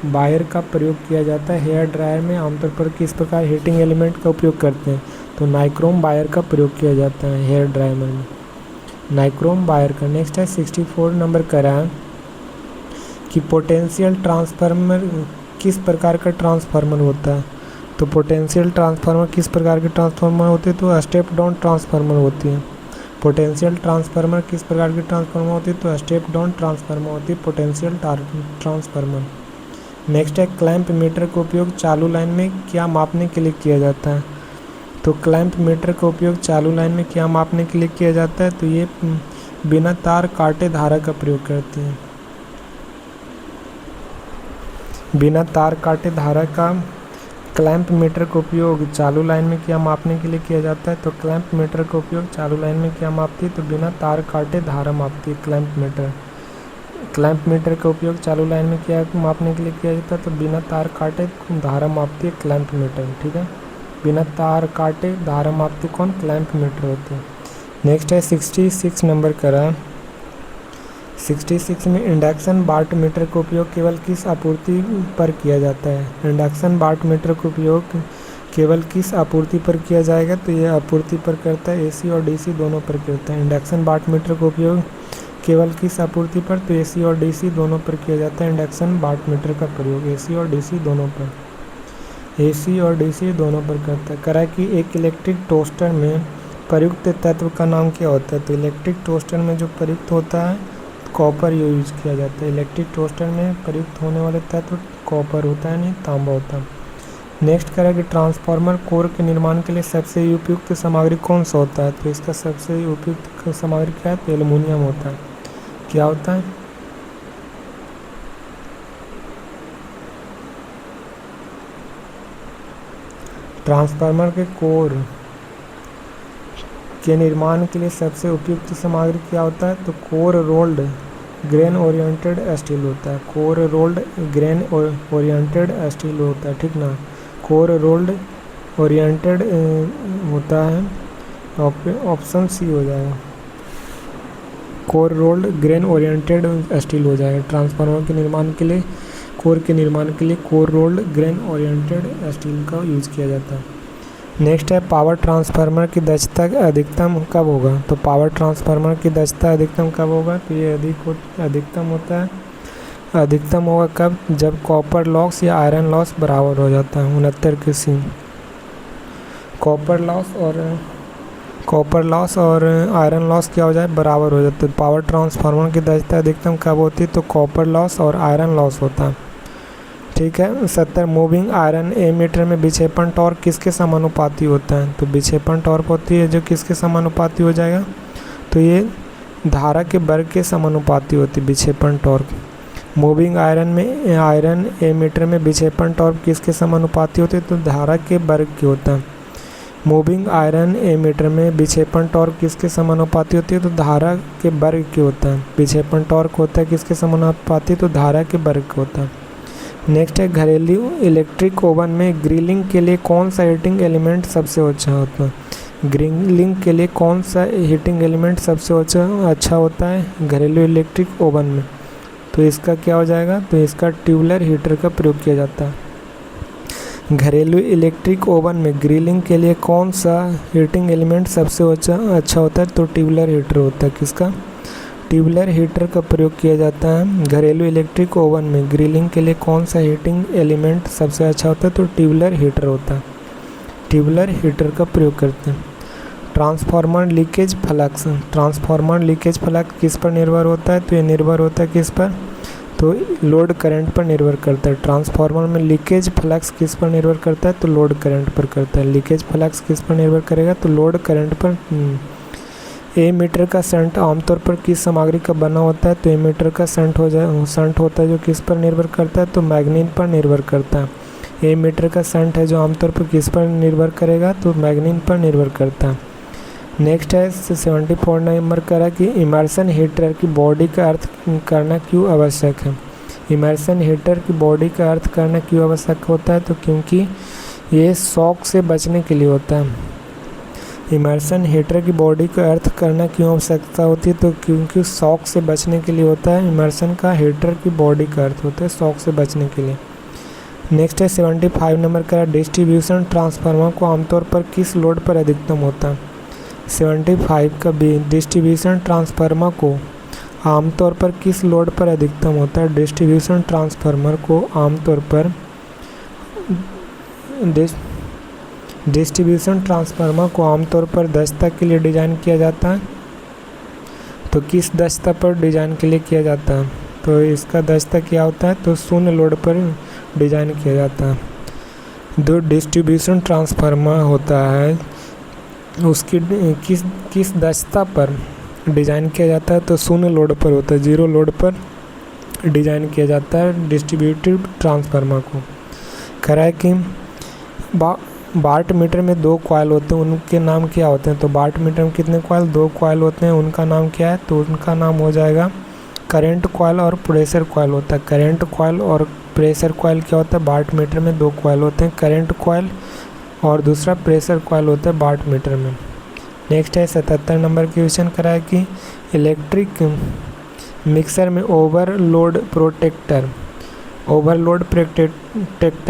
बायर का प्रयोग किया जाता है। हेयर ड्रायर में आमतौर पर किस प्रकार हीटिंग एलिमेंट का उपयोग करते हैं? तो नाइक्रोम बायर का प्रयोग किया जाता है हेयर ड्रायर में, नाइक्रोम बायर का। नेक्स्ट है 64 नंबर करा कि पोटेंशियल ट्रांसफार्मर किस प्रकार का ट्रांसफार्मर होता है? तो पोटेंशियल ट्रांसफार्मर किस प्रकार के ट्रांसफार्मर होते हैं? तो स्टेप डाउन ट्रांसफार्मर होती है। पोटेंशियल ट्रांसफार्मर किस प्रकार की ट्रांसफार्मर होती है? तो स्टेप डाउन ट्रांसफार्मर होती है पोटेंशियल ट्रांसफार्मर। नेक्स्ट है क्लैंप मीटर का उपयोग चालू लाइन में क्या मापने के लिए किया जाता है? तो क्लैंप मीटर का उपयोग चालू लाइन में क्या मापने के लिए किया जाता है? तो ये बिना तार काटे धारा का प्रयोग करते हैं। बिना तार काटे धारा का क्लैंप मीटर का उपयोग चालू लाइन में क्या मापने के लिए किया जाता है? तो क्लैंप मीटर का उपयोग चालू लाइन में क्या मापती है? तो बिना तार काटे धारा मापती है क्लैंप मीटर। क्लैंप मीटर का उपयोग चालू लाइन में क्या मापने के लिए किया जाता है? तो बिना तार काटे धारा मापती है क्लैंप मीटर। ठीक है, बिना तार काटे धारा मापती कौन? क्लैंप मीटर होती है। नेक्स्ट है 66 नंबर करा। 66 में इंडक्शन वाट मीटर का उपयोग केवल किस आपूर्ति पर किया जाता है? इंडक्शन वाट मीटर का उपयोग केवल किस आपूर्ति पर किया जाएगा? तो ये आपूर्ति पर करता है एसी और डीसी दोनों पर करता है। इंडक्शन वाट मीटर का उपयोग केवल किस आपूर्ति पर? तो एसी और डीसी दोनों पर किया जाता है इंडक्शन वाट मीटर का प्रयोग एसी और डीसी दोनों पर। एसी और डीसी दोनों पर करता है। करा कि एक इलेक्ट्रिक टोस्टर में प्रयुक्त तत्व का नाम क्या होता है? तो इलेक्ट्रिक टोस्टर में जो प्रयुक्त होता है कॉपर यूज किया जाता है। इलेक्ट्रिक टोस्टर में प्रयुक्त होने वाले तत्व कॉपर होता है, नहीं तांबा होता है। नेक्स्ट करें कि ट्रांसफार्मर कोर के निर्माण के लिए सबसे उपयुक्त सामग्री कौन सा होता है? तो इसका सबसे उपयुक्त सामग्री क्या है? तो एल्युमिनियम होता है। क्या होता है? ट्रांसफार्मर के कोर के निर्माण के लिए सबसे उपयुक्त सामग्री क्या होता है? तो core rolled grain oriented steel होता है। Core rolled grain oriented steel होता है, ठीक ना। कोर रोल्ड ओरिएंटेड होता है, ऑप्शन सी हो जाएगा। Core rolled grain oriented steel हो जाएगा। ट्रांसफार्मर के निर्माण के लिए कोर के निर्माण के लिए core rolled grain oriented steel का यूज़ किया जाता है। नेक्स्ट है पावर ट्रांसफार्मर की दक्षता अधिकतम कब होगा? तो पावर ट्रांसफार्मर की दक्षता अधिकतम कब होगा? तो ये अधिकतम होता है, अधिकतम होगा कब? जब कॉपर लॉस या आयरन लॉस बराबर हो जाता है। 69 के सी। कॉपर लॉस और आयरन लॉस क्या हो जाए? बराबर हो जाता है। पावर ट्रांसफार्मर की दक्षता अधिकतम कब होती है? तो कॉपर लॉस और आयरन लॉस होता है, ठीक है। 70 मूविंग आयरन एमीटर में विक्षेपण टॉर्क किसके समानुपाती होता है? तो विक्षेपण टॉर्क होती है जो किसके समानुपाती हो जाएगा? तो ये धारा के वर्ग के समानुपाती होती है विक्षेपण टॉर्क। मूविंग आयरन एमीटर में विक्षेपण टॉर्क किसके समानुपाती होती है? तो धारा के वर्ग की होता है। मूविंग आयरन एमीटर में विक्षेपण टॉर्क किसके समानुपाती होती है? तो धारा के वर्ग की होता है। विक्षेपण टॉर्क होता है किसके समानुपाती? तो धारा के वर्ग का होता है। नेक्स्ट है घरेलू इलेक्ट्रिक ओवन में ग्रिलिंग के लिए कौन सा हीटिंग एलिमेंट सबसे अच्छा होता है? ग्रिलिंग के लिए कौन सा हीटिंग एलिमेंट सबसे अच्छा होता है घरेलू इलेक्ट्रिक ओवन में? तो इसका क्या हो जाएगा? तो इसका ट्यूबलर हीटर का प्रयोग किया जाता है। घरेलू इलेक्ट्रिक ओवन में ग्रिलिंग के लिए कौन सा हीटिंग एलिमेंट सबसे अच्छा होता है? तो ट्यूबलर हीटर होता है। किसका? ट्यूबलर हीटर का प्रयोग किया जाता है। घरेलू इलेक्ट्रिक ओवन में ग्रिलिंग के लिए कौन सा हीटिंग एलिमेंट सबसे अच्छा होता है? तो ट्यूबलर हीटर होता है। ट्यूबलर हीटर का प्रयोग करते हैं। Transformer leakage flux, transformer leakage flux किस पर निर्भर होता है? तो ये निर्भर होता है किस पर? तो लोड करंट पर निर्भर करता है। ट्रांसफार्मर में लीकेज फ्लक्स किस पर निर्भर करता है? तो लोड करंट पर करता है। लीकेज फ्लक्स किस पर निर्भर करेगा? तो लोड करंट पर। एमीटर का शंट आमतौर पर किस सामग्री का बना होता है? तो एमीटर का शंट होता है जो किस पर निर्भर करता है? तो मैग्नीन पर निर्भर करता है। एमीटर का शंट है जो आमतौर पर किस पर निर्भर करेगा? तो मैग्नीन पर निर्भर करता है। नेक्स्ट है 74 नंबर करा कि इमर्सन हीटर की बॉडी का अर्थ करना क्यों आवश्यक है? इमर्सन हीटर की बॉडी का अर्थ करना क्यों आवश्यक होता है? तो क्योंकि ये शॉक से बचने के लिए होता है। इमर्सन हीटर की बॉडी का अर्थ करना क्यों आवश्यकता होती है? तो क्योंकि शॉक से बचने के लिए होता है। इमर्सन का हीटर की बॉडी का अर्थ होता है शॉक से बचने के लिए। नेक्स्ट है 75 नंबर का डिस्ट्रीब्यूशन ट्रांसफार्मर को आमतौर पर किस लोड पर अधिकतम होता है? 75 का बी डिस्ट्रीब्यूशन ट्रांसफार्मर को आमतौर पर किस लोड पर अधिकतम होता है? डिस्ट्रीब्यूशन ट्रांसफार्मर को आमतौर पर डिस्ट्रीब्यूशन ट्रांसफार्मर को आमतौर पर दक्षता के लिए डिज़ाइन किया जाता है। तो किस दक्षता पर डिज़ाइन के लिए किया जाता है? तो इसका दक्षता क्या होता है? तो शून्य लोड पर डिज़ाइन किया जाता है। जो डिस्ट्रीब्यूशन ट्रांसफार्मर होता है उसकी किस दक्षता पर डिज़ाइन किया जाता है? तो शून्य लोड पर होता है, जीरो लोड पर डिज़ाइन किया जाता है डिस्ट्रीब्यूटेड ट्रांसफार्मर को। करा है कि वाट मीटर में 2 कॉइल होते हैं, उनके नाम क्या होते हैं? तो वाट मीटर में कितने कॉइल? 2 कॉइल होते हैं, उनका नाम क्या है? तो उनका नाम हो जाएगा करंट कॉइल और प्रेशर कॉइल होता है। करंट कॉइल और प्रेशर कॉइल क्या होता है? वाट मीटर में 2 कॉइल होते हैं, करंट कॉइल और दूसरा प्रेशर कॉइल होता है वाट मीटर में। नेक्स्ट है 77 नंबर की क्वेश्चन करा है कि इलेक्ट्रिक मिक्सर में ओवरलोड प्रोटेक्टर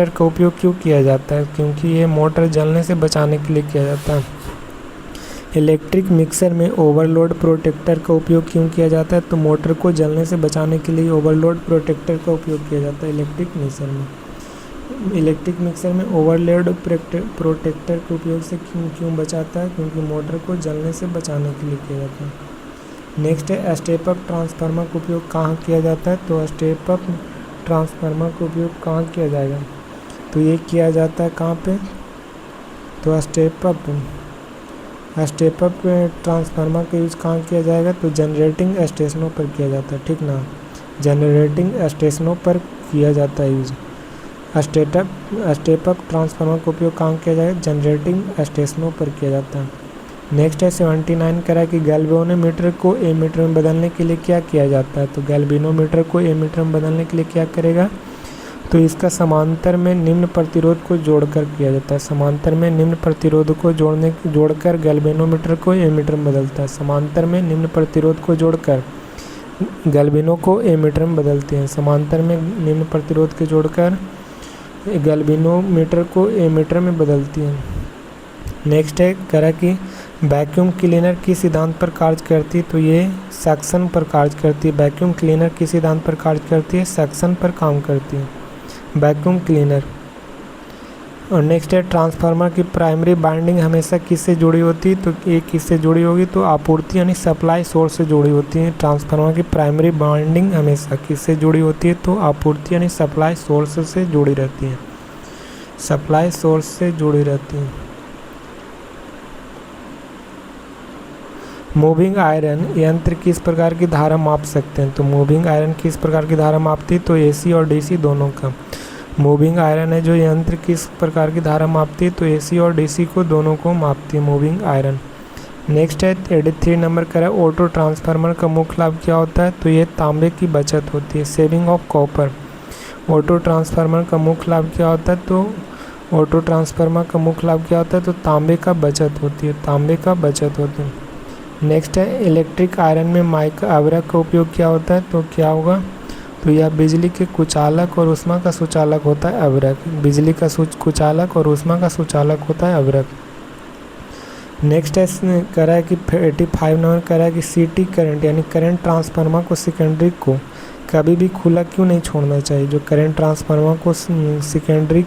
का उपयोग क्यों किया जाता है? क्योंकि ये मोटर जलने से बचाने के लिए किया जाता है। इलेक्ट्रिक मिक्सर में ओवरलोड प्रोटेक्टर का उपयोग क्यों किया जाता है? तो मोटर को जलने से बचाने के लिए ओवरलोड प्रोटेक्टर का उपयोग किया जाता है इलेक्ट्रिक मिक्सर में ओवरलोड प्रोटेक्टर के उपयोग से क्यों बचाता है? क्योंकि मोटर को जलने से बचाने के लिए किया जाता है। नेक्स्ट है स्टेप अप ट्रांसफार्मर का उपयोग कहाँ किया जाता है? तो स्टेप अप ट्रांसफार्मर का उपयोग कहाँ किया जाएगा? तो ये किया जाता है कहाँ पे? तो स्टेप अप ट्रांसफार्मर का यूज़ कहाँ किया जाएगा? तो जनरेटिंग स्टेशनों पर किया जाता है, ठीक ना? जनरेटिंग स्टेशनों पर किया जाता है यूज़। स्टेप अप ट्रांसफार्मर का उपयोग कहाँ किया जाएगा? जनरेटिंग स्टेशनों पर किया जाता है। नेक्स्ट है 79 करा कि गैल्वेनोमीटर को एमीटर में बदलने के लिए क्या किया जाता है? तो गैल्वेनोमीटर को एमीटर में बदलने के लिए क्या करेगा? तो इसका समांतर में निम्न प्रतिरोध को जोड़कर किया जाता है। समांतर में निम्न प्रतिरोध को जोड़कर गैल्वेनोमीटर को एमीटर में बदलता है। समांतर में निम्न प्रतिरोध को जोड़कर गैल्वेनो को एमीटर में बदलते हैं। समांतर में निम्न प्रतिरोध के जोड़कर गैल्वेनोमीटर को एमीटर में बदलती हैं। नेक्स्ट है करा कि वैक्यूम क्लीनर किस सिद्धांत पर कार्य करती है? तो ये सक्शन पर कार्य करती है। वैक्यूम क्लीनर किस सिद्धांत पर कार्य करती है? सक्शन पर काम करती है वैक्यूम क्लीनर। और नेक्स्ट है ट्रांसफार्मर की प्राइमरी बाइंडिंग हमेशा किससे जुड़ी होती है? तो ये किससे जुड़ी होगी? तो आपूर्ति यानी सप्लाई सोर्स से जुड़ी होती है। ट्रांसफार्मर की प्राइमरी बाइंडिंग हमेशा किससे जुड़ी होती है? तो आपूर्ति यानी सप्लाई सोर्स से जुड़ी रहती है, सप्लाई सोर्स से जुड़ी रहती है। मूविंग आयरन यंत्र किस प्रकार की धारा माप सकते हैं? तो मूविंग आयरन किस प्रकार की धारा मापती है? तो एसी और डीसी दोनों का। मूविंग आयरन है जो यंत्र किस प्रकार की धारा मापती है? तो एसी और डीसी को दोनों को मापती है मूविंग आयरन। नेक्स्ट है 83 नंबर का है ऑटो ट्रांसफार्मर का मुख्य लाभ क्या होता है? तो ये तांबे की बचत होती है, saving of copper. Auto transformer का मुख्य लाभ क्या होता है? तो ऑटो ट्रांसफार्मर का मुख्य लाभ क्या होता है? तो तांबे का बचत होती है, तांबे का बचत होती है। नेक्स्ट है इलेक्ट्रिक आयरन में माइका आवरक का उपयोग क्या होता है? तो क्या होगा? तो यह बिजली के कुचालक और ऊष्मा का सुचालक होता है अवरक। बिजली का कुचालक और ऊष्मा का सुचालक होता है अवरक। नेक्स्ट है करा है कि 85 नंबर करा है कि सीटी करंट यानी करंट ट्रांसफार्मर को सेकेंडरी को कभी भी खुला क्यों नहीं छोड़ना चाहिए। जो करंट ट्रांसफार्मर को सेकेंडरी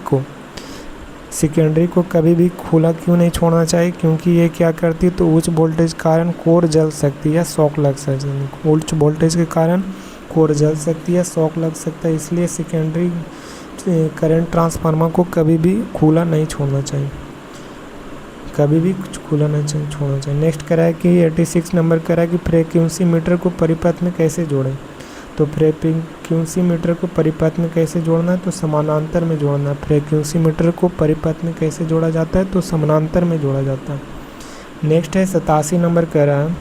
को कभी भी खुला क्यों नहीं छोड़ना चाहिए, क्योंकि ये क्या करती है तो उच्च वोल्टेज के कारण कोर जल सकती है, शॉक लग सकती है। उच्च वोल्टेज के कारण कोर जल सकती है, शॉक लग सकता है, इसलिए सेकेंडरी करंट ट्रांसफार्मर को कभी भी खुला नहीं छोड़ना चाहिए, कभी भी खुला नहीं छोड़ना चाहिए। नेक्स्ट करा है कि 86 नंबर करा है कि फ्रीक्वेंसी मीटर को परिपथ में कैसे जोड़ें। तो फ्रीक्वेंसी मीटर को परिपथ में कैसे जोड़ना है तो समानांतर में जोड़ना है। फ्रीक्वेंसी मीटर को परिपथ में कैसे जोड़ा जाता है तो समानांतर में जोड़ा जाता है। नेक्स्ट है 87 नंबर कह रहा है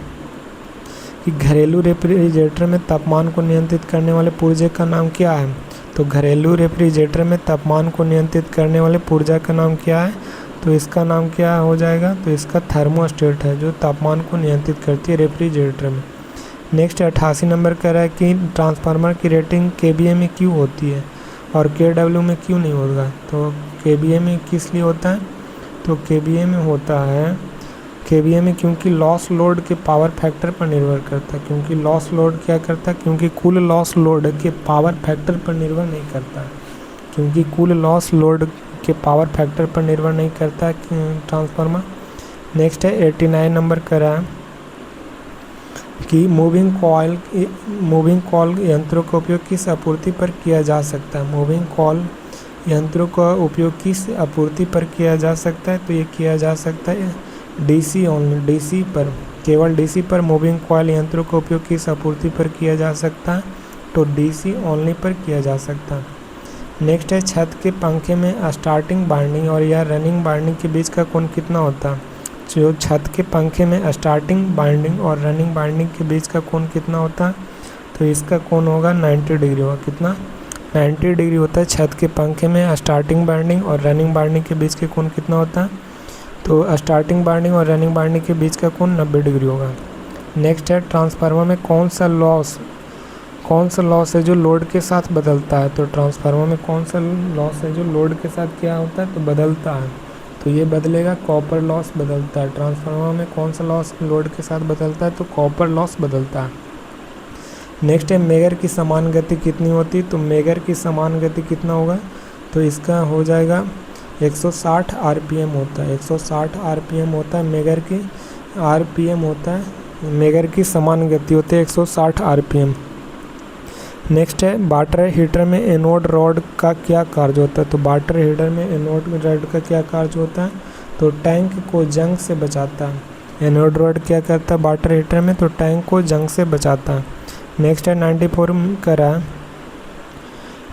कि घरेलू रेफ्रिजरेटर में तापमान को नियंत्रित करने वाले पुर्जे का नाम क्या है। तो घरेलू रेफ्रिजरेटर में तापमान को नियंत्रित करने वाले पुर्जा का नाम क्या है, तो इसका नाम क्या हो जाएगा, तो इसका थर्मोस्टेट है जो तापमान को नियंत्रित करती है रेफ्रिजरेटर में। नेक्स्ट 88 नंबर कह रहा है कि ट्रांसफार्मर की रेटिंग केवीए में क्यों होती है और केडब्ल्यू में क्यों नहीं होगा। तो केवीए में किस लिए होता है, तो केवीए में होता है केवीए में क्योंकि लॉस लोड के पावर फैक्टर पर निर्भर करता है। क्योंकि लॉस लोड क्या करता है, क्योंकि कुल लॉस लोड के पावर फैक्टर पर निर्भर नहीं करता है, क्योंकि कुल लॉस लोड के पावर फैक्टर पर निर्भर नहीं करता है ट्रांसफार्मर। नेक्स्ट है 89 नंबर का रहा है कि मूविंग कॉइल यंत्रों का उपयोग किस आपूर्ति पर किया जा सकता है। मूविंग कॉइल यंत्रों का उपयोग किस आपूर्ति पर किया जा सकता है, तो ये किया जा सकता है डीसी ओनली, डीसी पर, केवल डीसी पर मूविंग कॉइल यंत्रों का उपयोग किस आपूर्ति पर किया जा सकता है, तो डीसी ओनली पर किया जा सकता है। नेक्स्ट है छत के पंखे में स्टार्टिंग बाइंडिंग और या रनिंग बाइंडिंग के बीच का कोण कितना होता है। जो छत के पंखे में स्टार्टिंग बाइंडिंग और रनिंग बाइंडिंग के बीच का कोण कितना होता है, तो इसका कोण होगा 90 डिग्री होगा। कितना, 90 डिग्री होता है छत के पंखे में स्टार्टिंग बाइंडिंग और रनिंग बाइंडिंग के बीच के कोण कितना होता है, तो स्टार्टिंग बाइंडिंग और रनिंग बाइंडिंग के बीच का कोण 90 डिग्री होगा। नेक्स्ट है ट्रांसफार्मर में कौन सा लॉस है जो लोड के साथ बदलता है। तो ट्रांसफार्मर में कौन सा लॉस है जो लोड के साथ क्या होता है, तो बदलता है, तो ये बदलेगा, कॉपर लॉस बदलता है। ट्रांसफार्मर में कौन सा लॉस लोड के साथ बदलता है, तो कॉपर लॉस बदलता है। नेक्स्ट है मेगर की समान गति कितनी होती है। तो मेगर की समान गति कितना होगा, तो इसका हो जाएगा 160 आरपीएम होता है। 160 आरपीएम होता है मेगर की, आरपीएम होता है मेगर की समान गति होती है 160 आरपीएम। नेक्स्ट है वाटर हीटर में एनोड रॉड का क्या कार्य होता है। तो वाटर हीटर में एनोड रॉड का क्या कार्य होता है, तो टैंक को जंग से बचाता है। एनोड रॉड क्या करता है वाटर हीटर में, तो टैंक को जंग से बचाता है। नेक्स्ट है 94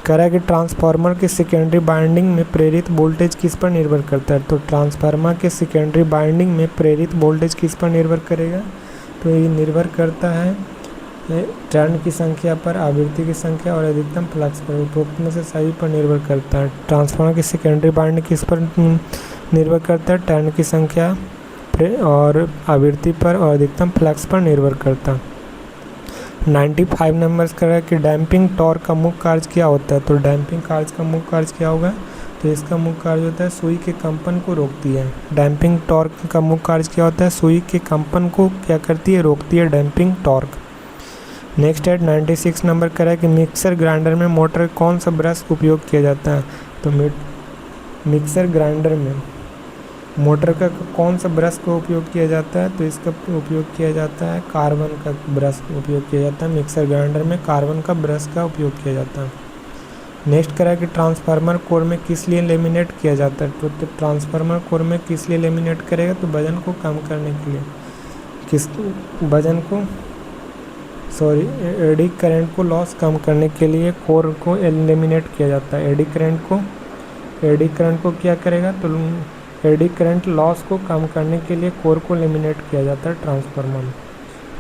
करा कि ट्रांसफार्मर के सेकेंडरी बाइंडिंग में प्रेरित वोल्टेज किस पर निर्भर करता है। तो ट्रांसफार्मर के सेकेंडरी बाइंडिंग में प्रेरित वोल्टेज किस पर निर्भर करेगा, तो ये निर्भर करता है टर्न की संख्या पर, आवृत्ति की संख्या और अधिकतम फ्लक्स पर। उपरोक्त में से सभी पर निर्भर करता है। ट्रांसफार्मर की सेकेंडरी बाइंडिंग किस पर निर्भर करता है, टर्न की संख्या और आवृत्ति पर और अधिकतम फ्लक्स पर निर्भर करता है। 95 नंबर्स का है कि डैम्पिंग टॉर्क का मुख्य कार्य क्या होता है। तो डैम्पिंग कार्य का मुख्य कार्य क्या होगा, तो इसका मुख्य कार्य होता है सुई के कंपन को रोकती है। डैम्पिंग टॉर्क का मुख्य कार्य क्या होता है, सुई के कंपन को क्या करती है, रोकती है डैम्पिंग टॉर्क। नेक्स्ट है 96 नंबर का है कि मिक्सर ग्राइंडर में मोटर कौन सा ब्रश उपयोग किया जाता है। तो मिक्सर ग्राइंडर में मोटर का कौन सा ब्रश का उपयोग किया जाता है, तो इसका उपयोग किया जाता है कार्बन का ब्रश उपयोग किया जाता है। मिक्सर ग्राइंडर में कार्बन का ब्रश का उपयोग किया जाता है। नेक्स्ट करा कि ट्रांसफार्मर कोर में किस लिए लेमिनेट किया जाता है। तो ट्रांसफार्मर कोर में किस लिए लेमिनेट करेगा, तो वजन को कम करने के लिए, एडी करंट को लॉस कम करने के लिए कोर को एलिमिनेट किया जाता है। एडी करंट को क्या करेगा, तो एडी करंट लॉस को कम करने के लिए कोर को एलिमिनेट किया जाता है ट्रांसफार्मर में।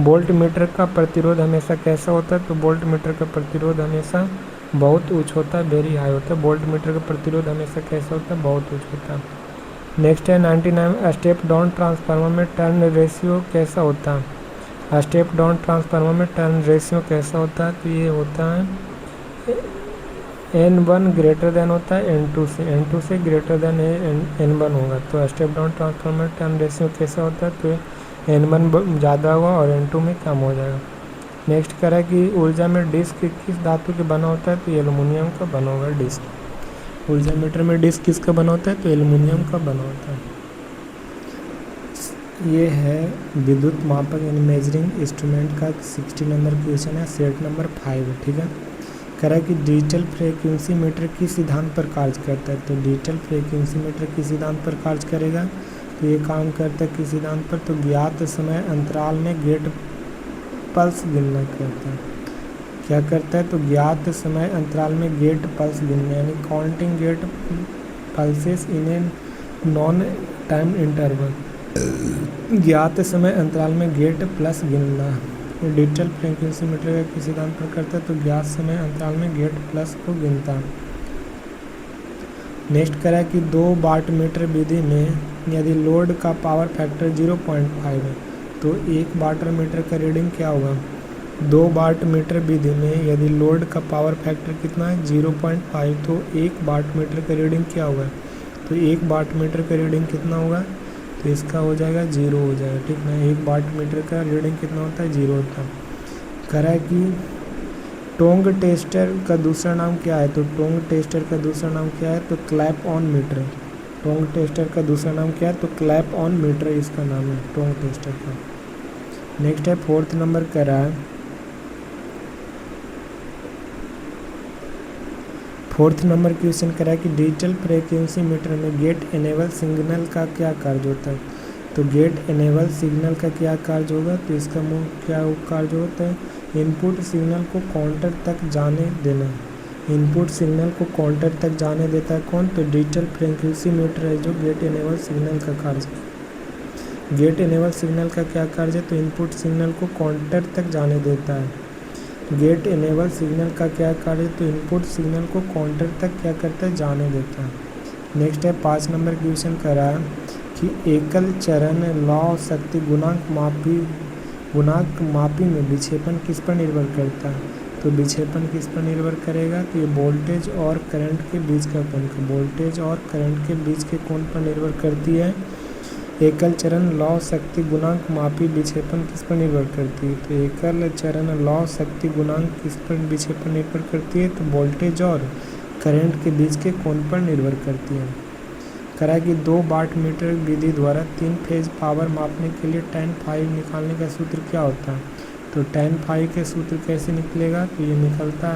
वोल्ट मीटर का प्रतिरोध हमेशा कैसा होता है, तो वोल्ट मीटर का प्रतिरोध हमेशा बहुत उच्च होता है, वेरी हाई होता है। वोल्ट मीटर का प्रतिरोध हमेशा कैसा होता है, बहुत उच्च होता है। नेक्स्ट है 99 स्टेप डाउन ट्रांसफार्मर में टर्न रेशियो कैसा होता है। स्टेप डाउन ट्रांसफार्मर में टर्न रेशियो कैसा होता है, तो ये होता है N1 ग्रेटर देन होता है N2 से ग्रेटर देन N1 होगा। तो step down transformer turn ratio कैसा होता है, तो N1 ज़्यादा होगा और N2 में कम हो जाएगा। नेक्स्ट कह रहा है कि ऊर्जा में डिस्क किस धातु के बना होता है, तो एलुमिनियम का बना होगा डिस्क। ऊर्जा मीटर में डिस्क किसका बना होता है, तो एलुमिनियम का बना होता है। ये है विद्युत मापक यानी मेजरिंग इंस्ट्रूमेंट का 60 नंबर क्वेश्चन है, सेट नंबर 5। ठीक है, कह रहा है कि डिजिटल फ्रीक्वेंसी मीटर किस सिद्धांत पर कार्य करता है, तो डिजिटल फ्रीक्वेंसी मीटर किस सिद्धांत पर कार्य करेगा, तो ये काम करता है किस सिद्धांत पर, तो ज्ञात समय अंतराल में गेट पल्स गिनना करता है। क्या करता है, तो ज्ञात समय अंतराल में गेट पल्स गिनना यानी counting gate pulses in a known time interval. ज्ञात समय अंतराल में गेट प्लस गिनना। डिजिटल फ्रीक्वेंसी मीटर का किस सिद्धांत पर करता है, तो ज्ञात समय अंतराल में गेट प्लस को गिनता। नेक्स्ट करा कि 2 वाट मीटर विधि में यदि लोड का पावर फैक्टर 0.5 है, तो 1 वाट मीटर का रीडिंग क्या होगा। 2 वाट मीटर विधि में यदि लोड का पावर फैक्टर कितना है 0.5, तो 1 वाट मीटर का रीडिंग क्या होगा, तो 1 वाट मीटर का रीडिंग कितना होगा, तो इसका हो जाएगा 0 हो जाएगा। ठीक ना, 1 वाट मीटर का रीडिंग कितना होता है, 0 होता है। कह रहा है कि टोंग टेस्टर का दूसरा नाम क्या है, तो टोंग टेस्टर का दूसरा नाम क्या है, तो clap on metre. Tong tester का दूसरा नाम क्या है, तो क्लैप ऑन मीटर इसका नाम है टोंग टेस्टर का। नेक्स्ट है 4th नंबर कह रहा है, 4th नंबर क्वेश्चन कह रहा है कि डिजिटल फ्रीक्वेंसी मीटर में गेट इनेबल सिग्नल का क्या कार्य होता है, तो गेट इनेबल सिग्नल का क्या कार्य होगा, तो इसका क्या कार्य होता है, इनपुट सिग्नल को काउंटर तक जाने देना। इनपुट सिग्नल को काउंटर तक जाने देता है कौन, तो डिजिटल फ्रीक्वेंसी मीटर है जो गेट इनेबल सिग्नल का कार्य। गेट इनेबल सिग्नल का क्या कार्य है, तो इनपुट सिग्नल को काउंटर तक जाने देता है। गेट इनेबल सिग्नल का क्या कार्य, तो इनपुट सिग्नल को काउंटर तक क्या करता है, जाने देता है। नेक्स्ट है 5 नंबर क्वेश्चन कर रहा है कि एकल चरण लौ शक्ति गुणांक मापी में विक्षेपण किस पर निर्भर करता है, तो विक्षेपण किस पर निर्भर करेगा, तो ये वोल्टेज और करंट के बीच का कोण, वोल्टेज और करंट के बीच के कोण पर निर्भर करती है। एकल चरण लौ शक्ति गुणांक मापी विक्षेपण किस पर निर्भर करती है, तो एकल चरण लौ शक्ति गुणांक किस पर विक्षेपण निर्भर करती है, तो वोल्टेज और करंट के बीच के कोण पर निर्भर करती है। करा कि 2 वाट मीटर विधि द्वारा 3 फेज पावर मापने के लिए tan phi निकालने का सूत्र क्या होता है, तो tan phi के सूत्र कैसे निकलेगा, तो ये निकलता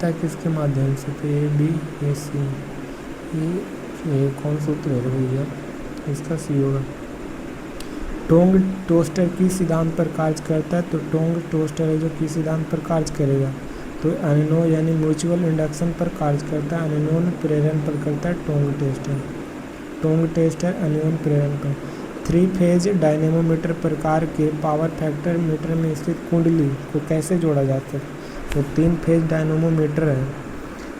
है किसके माध्यम से, तो ABC। ये कौन सूत्र है भैया, इसका सी होगा। टोंग टोस्टर किस सिद्धांत पर कार्य करता है, तो टोंग टोस्टर है जो किस सिद्धांत पर कार्य करेगा, तो एनोन यानी म्यूचुअल इंडक्शन पर कार्य करता है, एनोन प्रेरण पर करता है टोंग टेस्टर एनोन प्रेरण पर। 3 फेज डायनेमोमीटर प्रकार के पावर फैक्टर मीटर में स्थित कुंडली को कैसे जोड़ा जाता है, तो 3 फेज डायनेमोमीटर है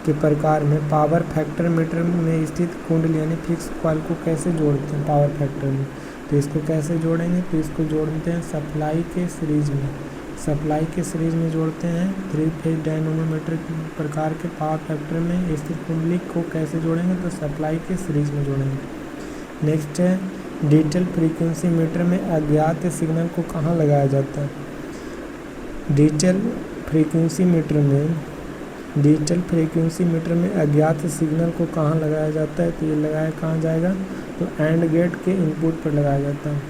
के प्रकार में पावर फैक्टर मीटर में स्थित कुंडली यानी फिक्स कॉइल को कैसे जोड़ते हैं पावर फैक्टर में, तो इसको कैसे जोड़ेंगे, तो इसको जोड़ते हैं सप्लाई के सीरीज में जोड़ते हैं। 3 फेज डायनेमोमीटर प्रकार के पावर फैक्टर में स्थित कुंडली को कैसे जोड़ेंगे, तो सप्लाई के सीरीज में जोड़ेंगे। नेक्स्ट है डिजिटल फ्रीक्वेंसी मीटर में अज्ञात सिग्नल को कहाँ लगाया जाता है, डिजिटल फ्रीक्वेंसी मीटर में अज्ञात सिग्नल को कहाँ लगाया जाता है, तो ये लगाया कहाँ जाएगा, तो एंड गेट के इनपुट पर लगाया जाता है।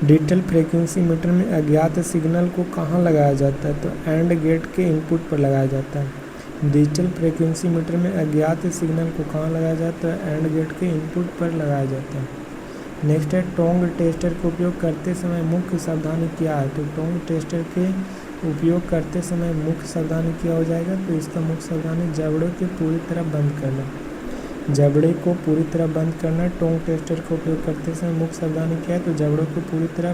डिजिटल फ्रीक्वेंसी मीटर में अज्ञात सिग्नल को कहाँ लगाया जाता है, तो एंड गेट के इनपुट पर लगाया जाता है। डिजिटल फ्रीक्वेंसी मीटर में अज्ञात सिग्नल को कहाँ लगाया जाता है, एंड गेट के इनपुट पर लगाया जाता है। नेक्स्ट है टोंग टेस्टर का उपयोग करते समय मुख्य सावधानी क्या है, तो टोंग टेस्टर के उपयोग करते समय मुख्य सावधानी क्या हो जाएगा, तो इसका मुख्य सावधानी जबड़े को पूरी तरह बंद करना। टोंग टेस्टर का उपयोग करते समय मुख्य सावधानी क्या है, तो जबड़ों को पूरी तरह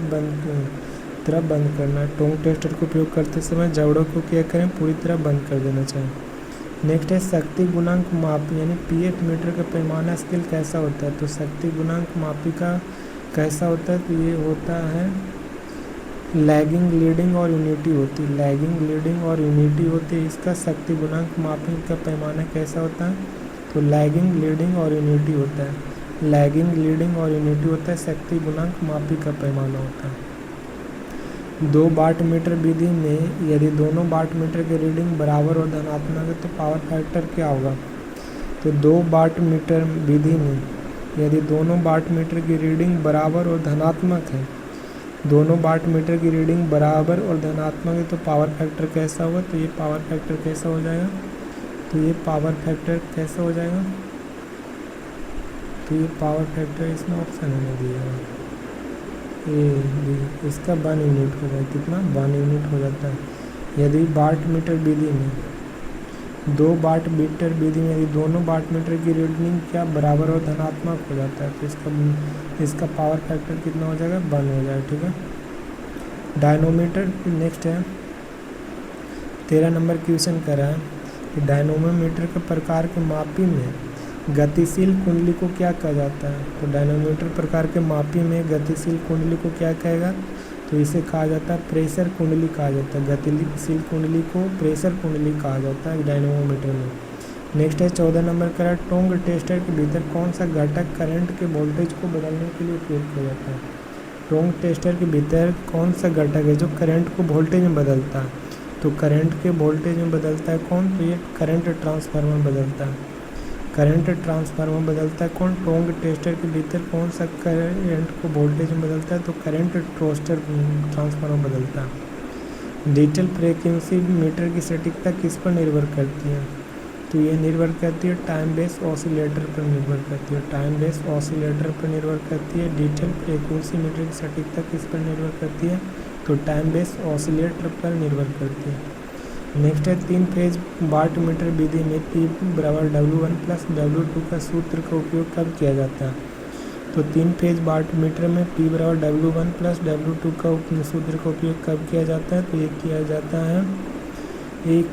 बंद करना। टोंग टेस्टर का उपयोग करते समय जबड़ों को क्या करें, पूरी तरह बंद कर देना चाहिए। नेक्स्ट है शक्ति गुणांक मापी यानी पीएफ मीटर का पैमाना स्केल कैसा होता है, तो शक्ति गुणांक मापी का कैसा होता है, तो ये होता है लैगिंग, लीडिंग और यूनिटी होती है। लैगिंग, लीडिंग और यूनिटी होती है। इसका शक्ति गुणांक मापने का पैमाना कैसा होता है? तो लैगिंग, लीडिंग और यूनिटी होता है। लैगिंग, लीडिंग और यूनिटी होता है। शक्ति गुणांक मापी का पैमाना होता है। 2 वाट मीटर विधि में यदि दोनों वाट मीटर की रीडिंग बराबर और धनात्मक है तो पावर फैक्टर क्या होगा? तो 2 वाट मीटर विधि में यदि दोनों वाट मीटर की रीडिंग बराबर और धनात्मक है, दोनों वाट मीटर की रीडिंग बराबर और धनात्मक है तो पावर फैक्टर कैसा होगा? तो ये पावर फैक्टर कैसा हो जाएगा? तो ये पावर फैक्टर कैसा हो जाएगा? तो ये पावर फैक्टर इसमें ऑप्शन नहीं दिया है, ये इसका 1 यूनिट हो जाएगा। कितना? 1 यूनिट हो जाता है। यदि वाट मीटर विधि में 2 वाट मीटर विधि में यदि दोनों वाट मीटर की रीडिंग क्या बराबर और धनात्मक हो जाता है तो इसका पावर फैक्टर कितना हो जाएगा? 1 हो जाएगा। ठीक है। डायनोमीटर नेक्स्ट है। 13 नंबर क्वेश्चन कर रहा है कि डायनोमीटर के प्रकार के मापी में गतिशील कुंडली को क्या कहा जाता है? तो डायनोमीटर प्रकार के मापी में गतिशील कुंडली को क्या कहेगा? तो इसे कहा जाता है प्रेशर कुंडली कहा जाता है। गतिशील कुंडली को प्रेशर कुंडली कहा जाता है डायनोमीटर में। नेक्स्ट है 14 नंबर का टोंग टेस्टर के भीतर कौन सा घटक करंट के वोल्टेज को बदलने के लिए उपयोग किया जाता है? टोंग टेस्टर के भीतर कौन सा घटक है जो करंट को वोल्टेज में बदलता है? तो करंट के वोल्टेज में बदलता है कौन? तो ये करंट ट्रांसफार्मर बदलता है। करंट ट्रांसफार्मर बदलता है कौन? टोंग टेस्टर के भीतर कौन सा करंट को वोल्टेज में बदलता है? तो करंट ट्रांसफार्मर बदलता है। डिजिटल फ्रीक्वेंसी मीटर की सटीकता किस पर निर्भर करती है? तो ये निर्भर करती है टाइम बेस ऑसिलेटर पर निर्भर करती है। टाइम बेस ऑसिलेटर पर निर्भर करती है। डिजिटल फ्रीक्वेंसी मीटर की सटीकता किस पर निर्भर करती है? तो टाइम बेस ऑसिलेटर पर निर्भर करती है। नेक्स्ट है 3 फेज वाट मीटर विधि में P बराबर W1 प्लस W2 का सूत्र का उपयोग कब किया जाता है? तो 3 फेज वाट मीटर में P बराबर W1 प्लस W2 का सूत्र का उपयोग कब किया जाता है? तो ये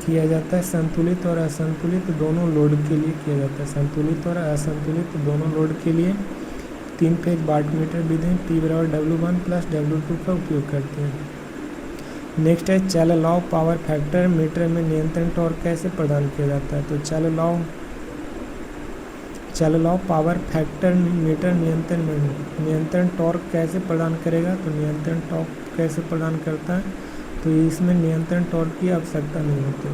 किया जाता है संतुलित और असंतुलित दोनों लोड के लिए किया जाता है। संतुलित और असंतुलित दोनों लोड के लिए 3 फेज वाट मीटर विधि में P बराबर W1 प्लस W2 का उपयोग करते हैं। नेक्स्ट है चैल लॉ पावर फैक्टर मीटर में नियंत्रण टॉर्क कैसे प्रदान किया जाता है? तो चैल लॉ पावर फैक्टर मीटर नियंत्रण टॉर्क कैसे प्रदान करेगा? तो नियंत्रण टॉर्क कैसे प्रदान करता है? तो इसमें नियंत्रण टॉर्क की आवश्यकता नहीं होती।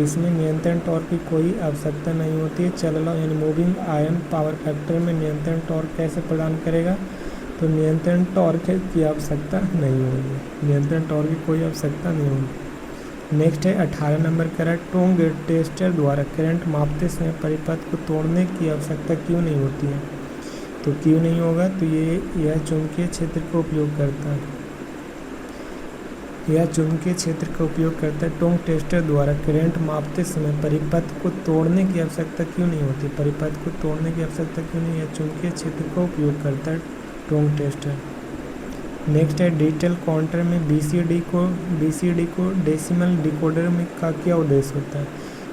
इसमें नियंत्रण टॉर्क की कोई आवश्यकता नहीं होती है। चैल लॉ यानी मूविंग आयरन पावर फैक्टर में नियंत्रण टॉर्क कैसे प्रदान करेगा? तो नियंत्रण टॉर्क की आवश्यकता नहीं होगी। नियंत्रण टॉर्क की कोई आवश्यकता नहीं होगी। नेक्स्ट है 18 नंबर का टोंग टेस्टर द्वारा करंट मापते समय परिपथ को तोड़ने की आवश्यकता क्यों नहीं होती है? तो क्यों नहीं होगा? तो यह चुंबकीय क्षेत्र का उपयोग करता है। यह चुंबकीय क्षेत्र का उपयोग करता है। टोंग टेस्टर द्वारा करंट मापते समय परिपथ को तोड़ने की आवश्यकता क्यों नहीं होती? परिपथ को तोड़ने की आवश्यकता क्यों नहीं? यह चुंबकीय क्षेत्र का उपयोग करता है टोंग टेस्टर। नेक्स्ट है डिजिटल काउंटर में BCD को डेसिमल डिकोडर में का क्या उद्देश्य होता है?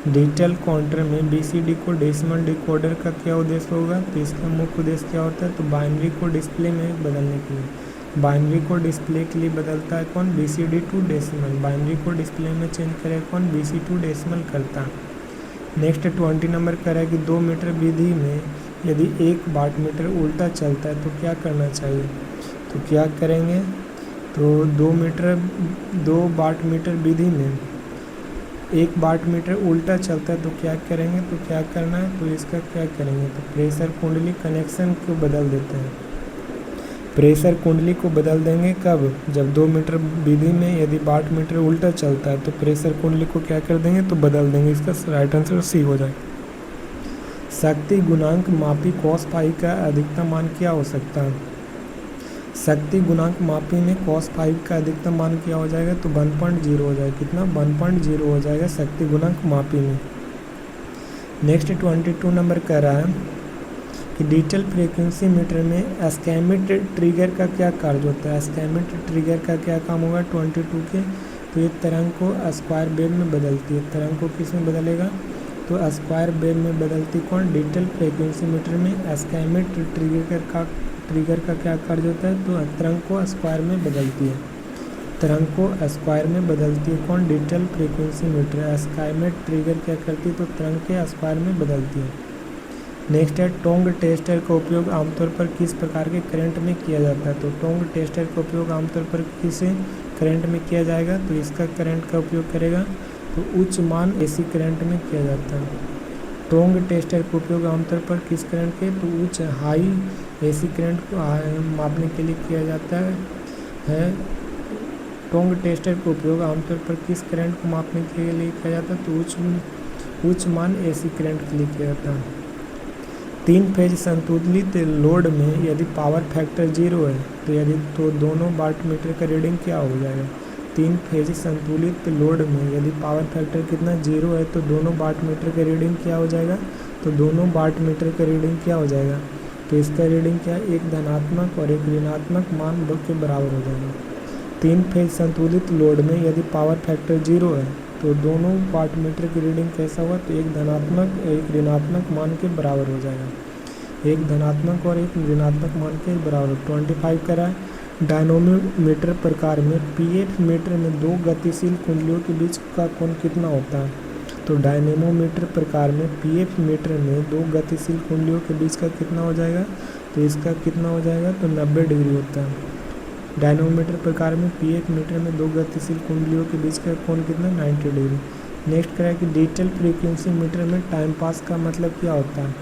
डिजिटल काउंटर में BCD को डेसिमल डिकोडर का क्या उद्देश्य होगा? तो इसका मुख्य उद्देश्य क्या होता है? तो बाइनरी को डिस्प्ले में बदलने के लिए। बाइनरी को डिस्प्ले के लिए बदलता है कौन? BCD to decimal. बाइनरी को डिस्प्ले में चेंज करेगा कौन? BCD टू डेसिमल करता है। नेक्स्ट 20 नंबर कर रहा है कि 2 मीटर विधि में यदि 1 वाट मीटर उल्टा चलता है तो क्या करना चाहिए? तो क्या करेंगे? तो 2 वाट मीटर विधि में 1 वाट मीटर उल्टा चलता है तो क्या करेंगे? तो क्या करना है? तो इसका क्या करेंगे? तो प्रेशर कुंडली कनेक्शन को बदल देते हैं। प्रेशर कुंडली को बदल देंगे कब? जब 2 मीटर विधि में यदि वाट मीटर उल्टा चलता है तो प्रेशर कुंडली को क्या कर देंगे? तो बदल देंगे। इसका राइट आंसर सी हो जाएगा। शक्ति गुणांक मापी cos फाई का अधिकतम मान क्या हो सकता है? शक्ति गुणांक मापी में cos फाई का अधिकतम मान क्या हो जाएगा? तो 1.0 हो जाएगा। कितना? 1.0 हो जाएगा शक्ति गुणांक मापी में। नेक्स्ट 22 नंबर कह रहा है कि डिजिटल फ्रीक्वेंसी मीटर में स्कैमिट ट्रिगर का क्या कार्य होता है? स्कैमिट ट्रिगर का क्या काम होगा 22 के? तो ये तरंग को स्क्वायर वेव में बदलती है। तरंग को किस में बदलेगा? तो स्क्वायर वेव में बदलती कौन? डिजिटल फ्रीक्वेंसी मीटर में स्कैमिट ट्रिगर का क्या कार्य होता है? तो तरंग को स्क्वायर में बदलती है। तरंग को स्क्वायर में बदलती है कौन? Digital frequency metre. स्क्वायर में ट्रिगर क्या करती है? तो तरंग के स्क्वायर में बदलती है। नेक्स्ट है टोंग टेस्टर का उपयोग आमतौर पर किस प्रकार के करंट में किया जाता है? तो टोंग टेस्टर का उपयोग आमतौर पर किस करंट में किया जाएगा? तो इसका करंट का उपयोग करेगा तो उच्च मान एसी करंट में किया जाता है। टोंग टेस्टर का उपयोग आमतौर पर किस करंट के? तो उच्च हाई एसी करंट को मापने के लिए किया जाता है। टोंग टेस्टर का उपयोग आमतौर पर किस करंट को मापने के लिए किया जाता है? तो उच्च मान एसी करंट के लिए किया जाता है। 3 फेज संतुलित लोड में यदि पावर फैक्टर 0 है तो दोनों वाट मीटर का रीडिंग क्या हो जाएगा? 3 फेज संतुलित लोड में यदि पावर फैक्टर कितना 0 है तो दोनों वाट मीटर का रीडिंग क्या हो जाएगा? तो दोनों वाट मीटर का रीडिंग क्या हो जाएगा? तो इसका रीडिंग क्या है? एक धनात्मक और एक ऋणात्मक मान के बराबर हो जाएगा। 3 फेज संतुलित लोड में यदि पावर फैक्टर 0 है तो दोनों वाट मीटर की रीडिंग कैसा हुआ? तो एक धनात्मक एक ऋणात्मक मान के बराबर हो जाएगा। एक धनात्मक और एक ऋणात्मक मान के बराबर। 25 करा है डायनोमीटर प्रकार में पीएफ मीटर में दो गतिशील कुंडलियों के बीच का कोण कितना होता है? तो डायनेमोमीटर प्रकार में पीएफ मीटर में दो गतिशील कुंडलियों के बीच का कितना हो जाएगा? तो इसका कितना हो जाएगा? तो 90 डिग्री होता है। डायनोमीटर प्रकार में पीएफ मीटर में दो गतिशील कुंडलियों के बीच का कोण कितना? 90 डिग्री। नेक्स्ट करा कि डिजिटल फ्रीक्वेंसी मीटर में टाइम पास का मतलब क्या होता है?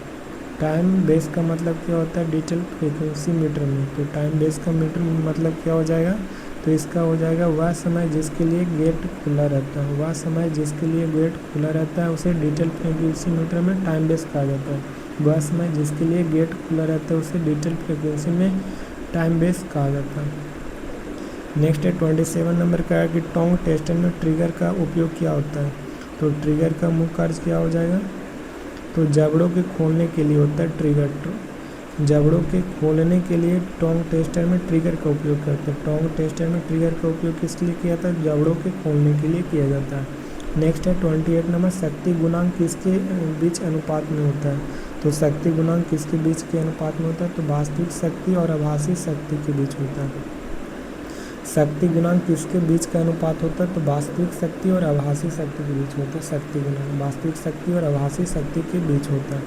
टाइम बेस का मतलब क्या होता है डिजिटल फ्रीक्वेंसी मीटर में? तो टाइम बेस का मीटर में मतलब क्या हो जाएगा? तो इसका हो जाएगा वह समय जिसके लिए गेट खुला रहता है। वह समय जिसके लिए गेट खुला रहता है उसे डिजिटल फ्रीक्वेंसी मीटर में टाइम बेस कहा जाता है। वह समय जिसके लिए गेट खुला रहता है उसे डिजिटल फ्रीक्वेंसी में टाइम बेस कहा जाता है। नेक्स्ट है 27 नंबर का है कि टोंग टेस्टर में ट्रिगर का उपयोग क्या होता है? तो ट्रिगर का मुख्य कार्य क्या हो जाएगा? तो जबड़ों के खोलने के लिए होता है ट्रिगर। जबड़ों के खोलने के लिए टोंग टेस्टर में ट्रिगर का उपयोग करते हैं। टोंग टेस्टर में ट्रिगर का उपयोग किस लिए किया जाता है? जबड़ों के खोलने के लिए किया जाता है। नेक्स्ट है 28 नंबर शक्ति गुणांक किसके बीच अनुपात में होता है? तो शक्ति गुणांक किसके बीच के अनुपात में होता है? तो वास्तविक शक्ति और आभासी शक्ति के बीच होता है। शक्ति गुणांक किसके बीच का अनुपात होता है? तो वास्तविक शक्ति और आभासी शक्ति के बीच होता है। शक्ति गुणांक वास्तविक शक्ति और आभासी शक्ति के बीच होता है।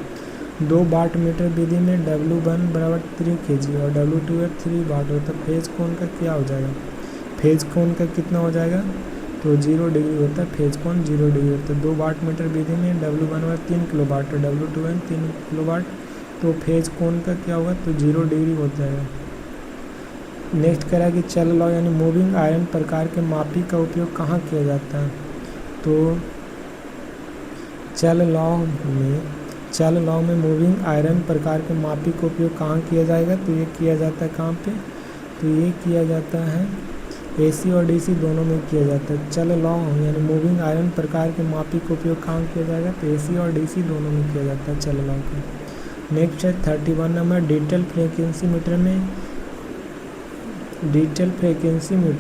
2 वाट मीटर विधि में W1 बराबर 3 kg और W2 3 वाट होता है। फेज कोण का क्या हो जाएगा? फेज कोण का कितना हो जाएगा? तो 0 डिग्री होता है। फेज कोण 0 डिग्री होता है। 2 वाट मीटर विधि में W1 3 किलोवाट और W2 3 किलोवाट, तो फेज कोण का क्या होगा? तो 0 डिग्री हो जाएगा। नेक्स्ट कह रहा है कि चल लॉ यानी मूविंग आयरन प्रकार के मापी का उपयोग कहाँ किया जाता है? तो चल लॉ में मूविंग आयरन प्रकार के मापी का उपयोग कहाँ किया जाएगा? तो ये किया जाता है कहाँ पे? तो ये किया जाता है एसी और डीसी दोनों में किया जाता है। चल लॉ यानी मूविंग आयरन प्रकार के मापी का उपयोग कहाँ किया जाएगा? तो एसी और डीसी दोनों में किया जाता है चल लॉ का। नेक्स्ट है 31 नंबर डिजिटल फ्रीक्वेंसी मीटर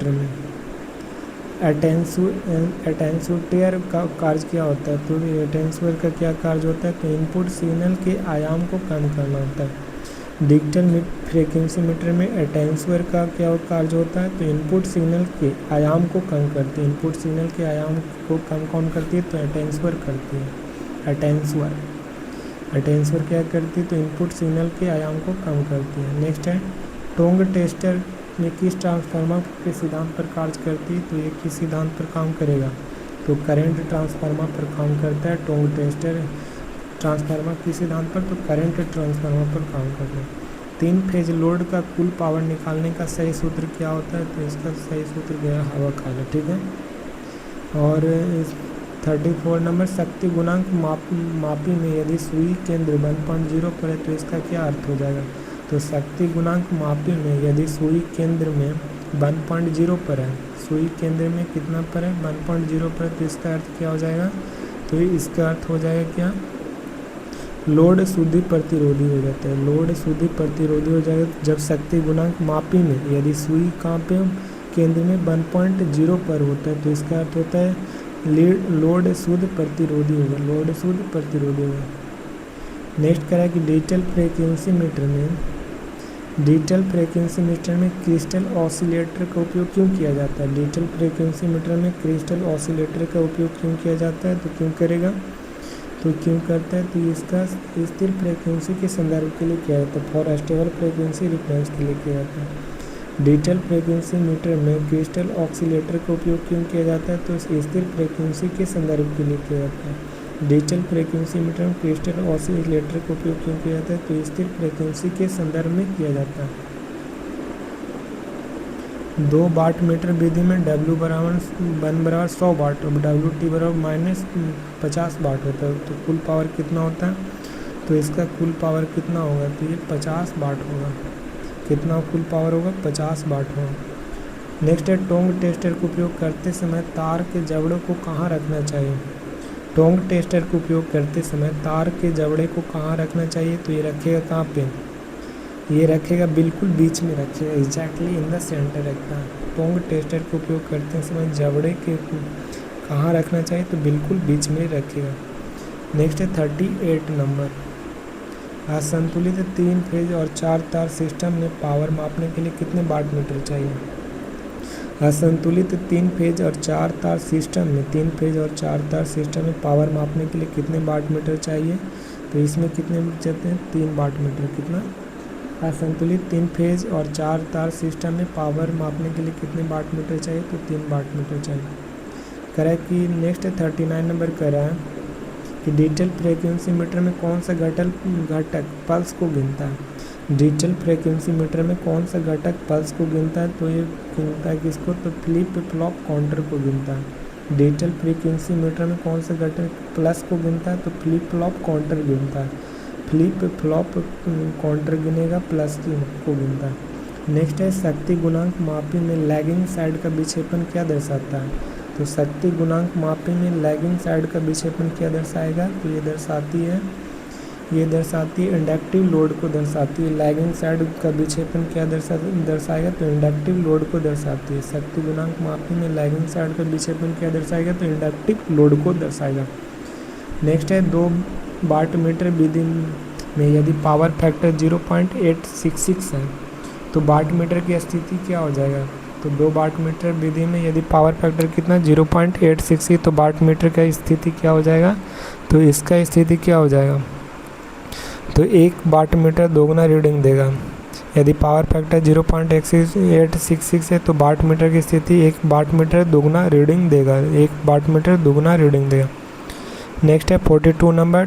में एटेंसूटर का कार्य क्या होता है? तो एटेंसूटर का क्या कार्य होता है? तो इनपुट सिग्नल के आयाम को कम करना होता है। डिजिटल फ्रीक्वेंसी मीटर में एटेंसूटर का क्या कार्य होता है? तो इनपुट सिग्नल के आयाम को कम करती है। इनपुट सिग्नल के आयाम को कम कौन करती है? तो एटेंसूटर करती है। एटेंसूटर क्या करती है? तो इनपुट सिग्नल के आयाम को कम करती है। नेक्स्ट है टोंग टेस्टर में किस ट्रांसफार्मर के सिद्धांत पर कार्य करती है? तो ये किस सिद्धांत पर काम करेगा? तो करंट ट्रांसफार्मर पर काम करता है टोंग टेस्टर। ट्रांसफार्मर किस सिद्धांत पर? तो करंट ट्रांसफार्मर पर काम करता है। 3 फेज लोड का कुल पावर निकालने का सही सूत्र क्या होता है? तो इसका सही सूत्र गया हवा खाला। ठीक है। और 34 नंबर शक्ति गुणांक मापी में यदि सुई केंद्र 1.0 पर है तो इसका क्या अर्थ हो जाएगा? तो शक्ति गुणांक मापी में यदि सुई केंद्र में 1.0 पर है, सुई केंद्र में कितना पर है? 1.0 पर, तो इसका अर्थ क्या हो जाएगा? तो इसका अर्थ हो जाएगा क्या? लोड शुद्धि प्रतिरोधी हो जाता है। लोड शुद्धि प्रतिरोधी हो जाएगा जब शक्ति गुणांक मापी में यदि सुई कहाँ पे केंद्र में 1.0 पर होता है, तो इसका अर्थ होता है लोड शुद्ध प्रतिरोधी होगा। लोड शुद्ध प्रतिरोधी होगा। नेक्स्ट करा कि डिजिटल फ्रीक्वेंसी मीटर में डिजिटल फ्रीक्वेंसी मीटर में क्रिस्टल ऑसिलेटर का उपयोग क्यों किया जाता है? डिजिटल फ्रीक्वेंसी मीटर में क्रिस्टल ऑसिलेटर का उपयोग क्यों किया जाता है? तो क्यों करेगा, तो क्यों करता है? तो इसका स्थिर फ्रीक्वेंसी के संदर्भ के लिए किया जाता है, फॉर स्टेबल फ्रीक्वेंसी रिफरेंस के लिए किया जाता है। डिजिटल फ्रीक्वेंसी मीटर में क्रिस्टल ऑसिलेटर का उपयोग क्यों किया जाता है? तो स्थिर फ्रीक्वेंसी के संदर्भ के लिए किया जाता है। डिजिटल फ्रीक्वेंसी मीटर में क्रिस्टल ऑसिलेटर का उपयोग क्यों किया जाता है? तो स्थिर फ्रीक्वेंसी के संदर्भ में किया जाता है। 2 वाट मीटर विधि में W बराबर 1/100 वाट और WT बराबर -50 वाट होता है, तो कुल पावर कितना होता है? तो इसका कुल पावर कितना होगा? तो ये 50 वाट होगा। कितना कुल पावर होगा? 50 वाट होगा। नेक्स्ट है टोंग टेस्टर का उपयोग करते समय तार के जबड़े को कहाँ रखना चाहिए? टोंग टेस्टर का उपयोग करते समय तार के जबड़े को कहाँ रखना चाहिए? तो ये रखेगा कहाँ पे? ये रखेगा बिल्कुल बीच में रखेगा, एग्जैक्टली इन द सेंटर रखता है। टोंग टेस्टर का उपयोग करते समय जबड़े के कहाँ रखना चाहिए? तो बिल्कुल बीच में रखेगा। नेक्स्ट है 38 नंबर। असंतुलित 3 फेज और 4 तार सिस्टम में पावर मापने के लिए कितने वाट मीटर चाहिए? असंतुलित 3 फेज और 4 तार सिस्टम में 3 फेज और 4 तार सिस्टम में पावर मापने के लिए कितने वाट मीटर चाहिए? तो इसमें कितने चाहते हैं? 3 वाट मीटर। कितना? असंतुलित 3 फेज और 4 तार सिस्टम में पावर मापने के लिए कितने वाट मीटर चाहिए? तो 3 वाट मीटर चाहिए। कह रहा है कि नेक्स्ट 39 नंबर कह रहा है कि डिजिटल फ्रीक्वेंसी मीटर में कौन सा घटक पल्स को गिनता है? डिजिटल फ्रीक्वेंसी मीटर में कौन सा घटक पल्स को गिनता है? तो ये गिनता है किसको? तो फ्लिप फ्लॉप काउंटर को गिनता है। डिजिटल फ्रीक्वेंसी मीटर में कौन सा घटक प्लस को गिनता है? तो फ्लिप फ्लॉप काउंटर गिनता है। फ्लिप फ्लॉप काउंटर गिनेगा, प्लस को गिनता है। नेक्स्ट है शक्ति गुणांक मापी में लैगिंग साइड का विक्षेपण क्या दर्शाता है? तो शक्ति गुणांक मापी में लैगिंग साइड का विक्षेपण क्या दर्शाएगा? तो ये दर्शाती है इंडक्टिव लोड को दर्शाती है। लैगिंग साइड का विक्षेपण क्या दर्शाएगा? तो इंडक्टिव लोड को दर्शाती है। शक्ति गुणांक मापी में लैगिंग साइड का विक्षेपण क्या दर्शाएगा? तो इंडक्टिव लोड को दर्शाएगा। नेक्स्ट है 2 वाट मीटर विधि में यदि पावर फैक्टर 0.866 है तो वाट मीटर की स्थिति क्या हो जाएगा? तो 2 वाट मीटर विधि में यदि पावर फैक्टर कितना 0.866 तो वाट मीटर का स्थिति क्या हो जाएगा? तो इसका स्थिति क्या हो जाएगा? तो 1 वाट मीटर दोगुना रीडिंग देगा। यदि पावर फैक्टर 0.866 है तो वाट मीटर की स्थिति 1 वाट मीटर दोगुना रीडिंग देगा। 1 वाट मीटर दोगुना रीडिंग देगा। नेक्स्ट है 42 नंबर।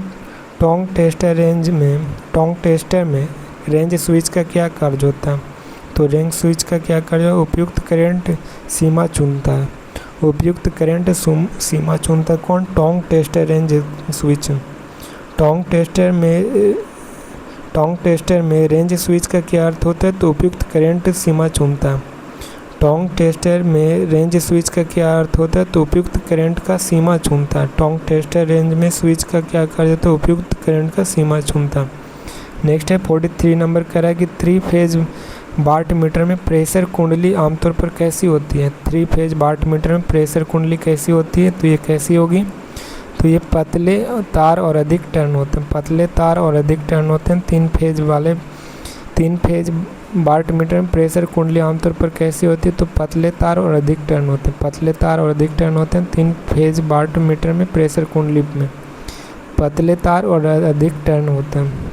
टोंग टेस्टर में रेंज स्विच का क्या कार्य होता है? तो रेंज स्विच का क्या कार्य? उपयुक्त करंट सीमा चुनता है। उपयुक्त करंट सीमा चुनता कौन? Tong tester range switch. Tong tester में रेंज स्विच का क्या अर्थ होता है? तो उपयुक्त करंट सीमा चुनता है। टोंग टेस्टर में रेंज स्विच का क्या अर्थ होता है? तो उपयुक्त करंट का सीमा चुनता है। टोंग टेस्टर रेंज में स्विच का क्या कार्य होता है? उपयुक्त करंट का सीमा चुनता है। नेक्स्ट है 43 नंबर कह रहा है कि 3 फेज वाट मीटर में प्रेशर कुंडली आमतौर पर कैसी होती है? 3 फेज वाट मीटर में प्रेशर कुंडली कैसी होती है? तो ये कैसी होगी? तो ये पतले तार और अधिक टर्न होते हैं। पतले तार और अधिक टर्न होते हैं। 3 फेज वाट मीटर में प्रेशर कुंडली आमतौर पर कैसी होती है? तो पतले तार और अधिक टर्न होते हैं। पतले तार और अधिक टर्न होते हैं 3 फेज वाट मीटर में प्रेशर कुंडली में पतले तार और अधिक टर्न होते हैं।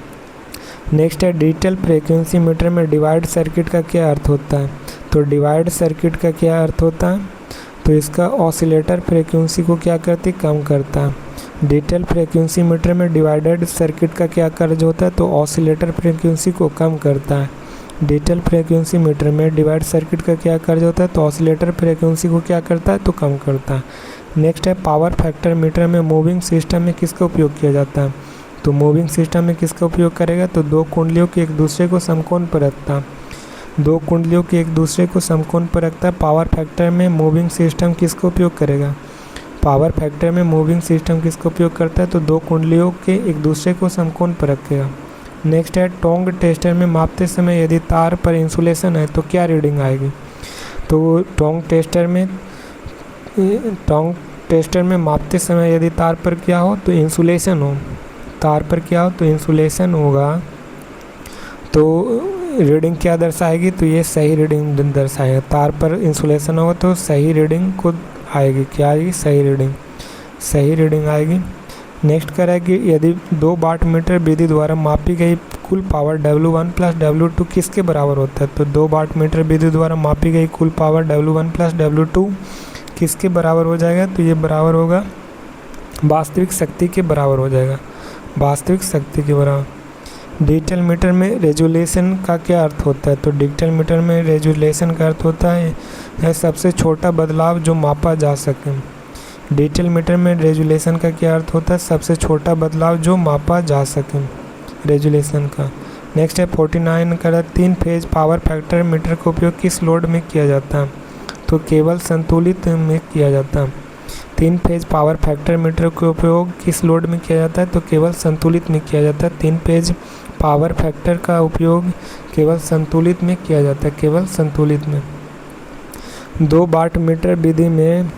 नेक्स्ट है डिजिटल फ्रीक्वेंसी मीटर में डिवाइड सर्किट का क्या अर्थ होता है? तो डिवाइड सर्किट का क्या अर्थ होता है? तो इसका ऑसिलेटर फ्रीक्वेंसी को क्या करती? कम करता है। डिजिटल फ्रीक्वेंसी मीटर में डिवाइडेड सर्किट का क्या कार्य होता है? तो ऑसिलेटर फ्रीक्वेंसी को कम करता है। डिजिटल फ्रीक्वेंसी मीटर में डिवाइड सर्किट का क्या कार्य होता है? तो ऑसिलेटर फ्रीक्वेंसी को क्या करता है? तो कम करता है। नेक्स्ट है पावर फैक्टर मीटर में मूविंग सिस्टम में किसका उपयोग किया जाता है? तो मूविंग सिस्टम में किसका उपयोग करेगा? तो 2 कुंडलियों के एक दूसरे को समकोण पर रखता है। 2 कुंडलियों के एक दूसरे को समकोण पर रखता है। पावर फैक्टर में मूविंग सिस्टम किसका उपयोग करेगा? पावर फैक्टर में मूविंग सिस्टम किसका उपयोग करता है? तो 2 कुंडलियों के एक दूसरे को समकोण पर रखेगा। नेक्स्ट है टोंग टेस्टर में मापते समय यदि तार पर इंसुलेशन है तो क्या रीडिंग आएगी? तो टोंग टेस्टर में मापते समय यदि तार पर क्या हो? तो इंसुलेशन हो। तार पर क्या हो? तो इंसुलेशन होगा तो रीडिंग क्या दर्शाएगी, तो ये सही रीडिंग दर्शाएगा। तार पर इंसुलेशन होगा तो सही रीडिंग को आएगी, क्या आएगी, सही रीडिंग आएगी। नेक्स्ट कह रहा है कि यदि 2 वाट मीटर विधि द्वारा मापी गई कुल पावर W1 प्लस W2 किसके बराबर होता है, तो 2 वाट मीटर विधि द्वारा मापी गई कुल पावर W1 प्लस W2 किसके बराबर हो जाएगा, तो ये बराबर होगा वास्तविक शक्ति के बराबर हो जाएगा, वास्तविक शक्ति के बराबर। डिजिटल मीटर में रेजुलेशन का क्या अर्थ होता है, तो डिजिटल मीटर में रेजुलेशन का अर्थ होता है सबसे छोटा बदलाव जो मापा जा सके। डिजिटल मीटर में रेजुलेशन का क्या अर्थ होता है, सबसे छोटा बदलाव जो मापा जा सके, रेजुलेशन का। नेक्स्ट है 49 का 3 फेज पावर फैक्टर मीटर का उपयोग किस लोड में किया जाता है, तो केवल संतुलित में किया जाता है। 3 फेज पावर फैक्टर मीटर का उपयोग किस लोड में किया जाता है, तो केवल संतुलित में किया जाता है। 3 फेज पावर फैक्टर का उपयोग केवल संतुलित में किया जाता है, केवल संतुलित में। 2 वाट मीटर विधि में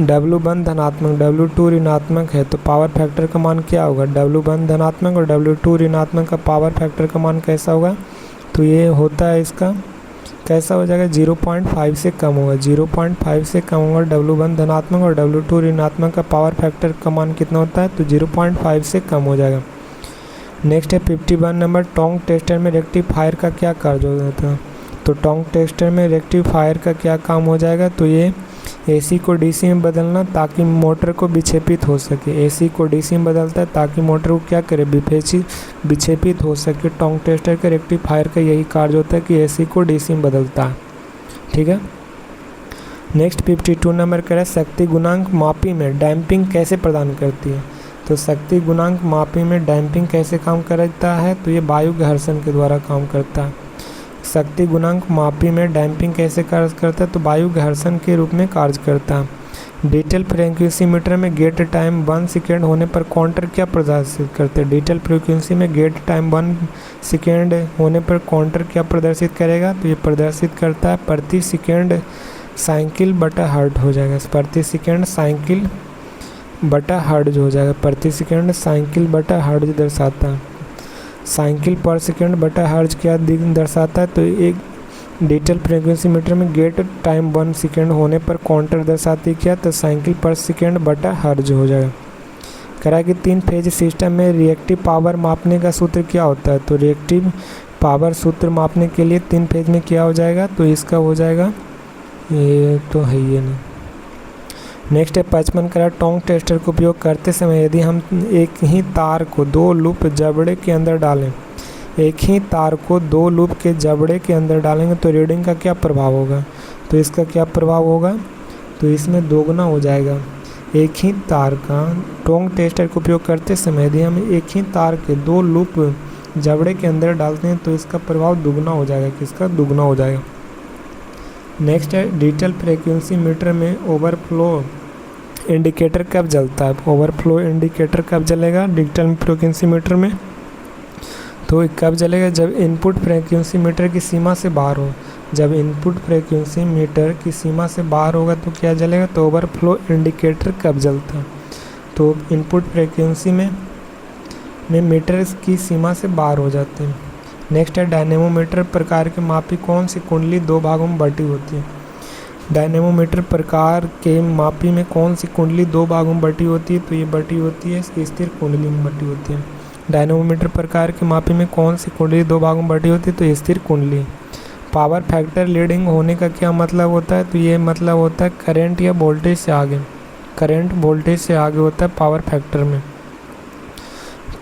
W1 धनात्मक W2 ऋणात्मक है तो पावर फैक्टर का मान क्या होगा, W1 धनात्मक और W2 ऋणात्मक का पावर फैक्टर का मान कैसा होगा, तो ये होता है इसका कैसा हो जाएगा, 0.5 से कम होगा, 0.5 से कम होगा। W1 धनात्मक और W2 ऋणात्मक का पावर फैक्टर का मान कितना होता है, तो 0.5 से कम हो जाएगा। नेक्स्ट है 51 नंबर, टोंग टेस्टर में रेक्टिफायर का क्या कार्य हो जाता है, तो टोंग टेस्टर में रेक्टिफायर का क्या काम हो जाएगा, तो ये AC को DC में बदलना ताकि मोटर को विक्षेपित हो सके। AC को DC में बदलता है ताकि मोटर को क्या करे, विक्षेपित हो सके। टोंग टेस्टर के रेक्टिफायर का यही कार्य होता है कि AC को DC में बदलता है, ठीक है। नेक्स्ट 52 नंबर कह रहा है शक्ति गुणांक मापी में डैम्पिंग कैसे प्रदान करती है, तो शक्ति गुणांक मापी में डैम्पिंग कैसे काम करता है, तो ये वायु घर्षण के द्वारा काम करता है। शक्ति गुणांक मापी में डैम्पिंग कैसे कार्य करता है, तो वायु घर्षण के रूप में कार्य करता है। डिजिटल फ्रीक्वेंसी मीटर में गेट टाइम 1 सेकेंड होने पर काउंटर क्या प्रदर्शित करते हैं, डिजिटल फ्रीक्वेंसी में गेट टाइम 1 सेकेंड होने पर काउंटर क्या प्रदर्शित करेगा, तो ये प्रदर्शित करता है प्रति सेकेंड साइकिल बटा हर्ट्ज हो जाएगा, प्रति सेकेंड साइकिल बटा हर्ट्ज हो जाएगा, प्रति सेकेंड साइकिल बटा हर्ट्ज दर्शाता है। साइकिल पर सेकेंड बटा हर्ट्ज क्या दर्शाता है, तो एक डिजिटल फ्रीक्वेंसी मीटर में गेट टाइम 1 सेकेंड होने पर काउंटर दर्शाती क्या, तो साइकिल पर सेकेंड बटा हर्ट्ज हो जाएगा। कह रहा है कि 3 फेज सिस्टम में रिएक्टिव पावर मापने का सूत्र क्या होता है, तो रिएक्टिव पावर सूत्र मापने के लिए 3 फेज में क्या हो जाएगा, तो इसका हो जाएगा, ये तो है ही नहीं। नेक्स्ट है 55 कह रहा है टोंग टेस्टर का उपयोग करते समय यदि हम एक ही तार को 2 लूप जबड़े के अंदर डालें, एक ही तार को 2 लूप के जबड़े के अंदर डालेंगे तो रीडिंग का क्या प्रभाव होगा, तो इसका क्या प्रभाव होगा, तो इसमें दोगुना हो जाएगा। एक ही तार का टोंग टेस्टर का उपयोग करते समय यदि हम एक ही तार के 2 लूप जबड़े के अंदर डालते हैं तो इसका प्रभाव दुगना हो जाएगा, किसका, दुगना हो जाएगा। नेक्स्ट है डिजिटल फ्रीक्वेंसी मीटर में ओवरफ्लो इंडिकेटर कब जलता है, ओवरफ्लो इंडिकेटर कब जलेगा डिजिटल फ्रीक्वेंसी मीटर में, तो कब जलेगा, जब इनपुट फ्रीक्वेंसी मीटर की सीमा से बाहर हो, जब इनपुट फ्रीक्वेंसी मीटर की सीमा से बाहर होगा तो क्या जलेगा, तो ओवरफ्लो इंडिकेटर कब जलता है, तो इनपुट फ्रीक्वेंसी में मीटर की सीमा से बाहर हो जाते हैं। नेक्स्ट है डायनेमोमीटर प्रकार के मापी कौन सी कुंडली 2 भागों में बटी होती है, डायनेमोमीटर प्रकार के मापी में कौन सी कुंडली 2 भागों में बटी होती है, तो ये बटी होती है स्थिर कुंडली में बटी होती है। डायनेमोमीटर प्रकार के मापी में कौन सी कुंडली 2 भागों में बटी होती है, तो स्थिर कुंडली। पावर फैक्टर लीडिंग होने का क्या मतलब होता है, तो ये मतलब होता है करंट या वोल्टेज से आगे, करंट वोल्टेज से आगे होता है पावर फैक्टर में।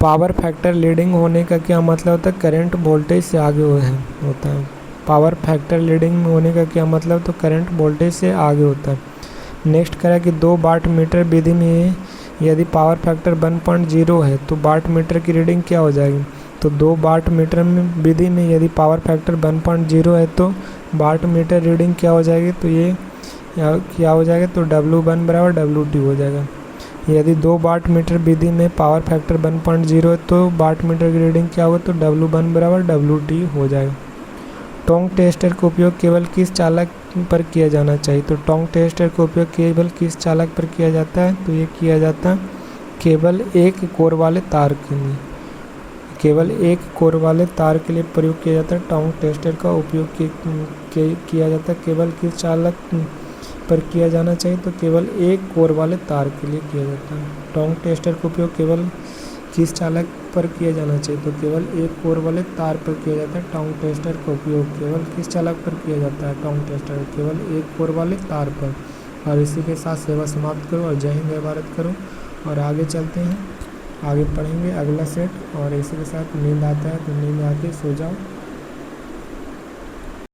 पावर फैक्टर लीडिंग होने का क्या मतलब होता है, करंट वोल्टेज से आगे होता है। पावर फैक्टर लीडिंग होने का क्या मतलब, तो करंट वोल्टेज से आगे होता है। नेक्स्ट करा कि 2 वाट मीटर विधि में यदि पावर फैक्टर 1.0 है तो वाट मीटर की रीडिंग क्या हो जाएगी, तो 2 वाट मीटर में विधि में यदि पावर फैक्टर 1.0 है तो वाट मीटर रीडिंग क्या हो जाएगी, तो ये क्या हो जाएगा, तो W1 बराबर W2 हो जाएगा। यदि 2 वाट मीटर विधि में पावर फैक्टर 1.0 है तो वाट मीटर की रीडिंग क्या होगा, तो W1 बराबर W2 हो जाएगा। टोंग टेस्टर का उपयोग केवल किस चालक पर किया जाना चाहिए, तो टोंग टेस्टर का उपयोग केवल किस चालक पर किया जाता है, तो ये किया जाता है केवल एक कोर वाले तार के लिए, केवल एक कोर वाले तार के लिए प्रयोग किया जाता है। टोंग टेस्टर का उपयोग किया जाता है केवल किस चालक पर किया जाना चाहिए, तो केवल एक कोर वाले तार के लिए किया जाता है। टोंग टेस्टर का उपयोग केवल किस चालक पर किया जाना चाहिए, तो केवल एक कोर वाले तार पर किया जाता है। टोंग टेस्टर का उपयोग केवल किस चालक पर किया जाता है, टोंग टेस्टर केवल एक कोर वाले तार पर। और इसी के साथ सेवा समाप्त करो और जय हिंद जय भारत करो और आगे चलते हैं, आगे पढ़ेंगे अगला सेट। और इसी के साथ नींद आता है तो नींद आके सो जाओ।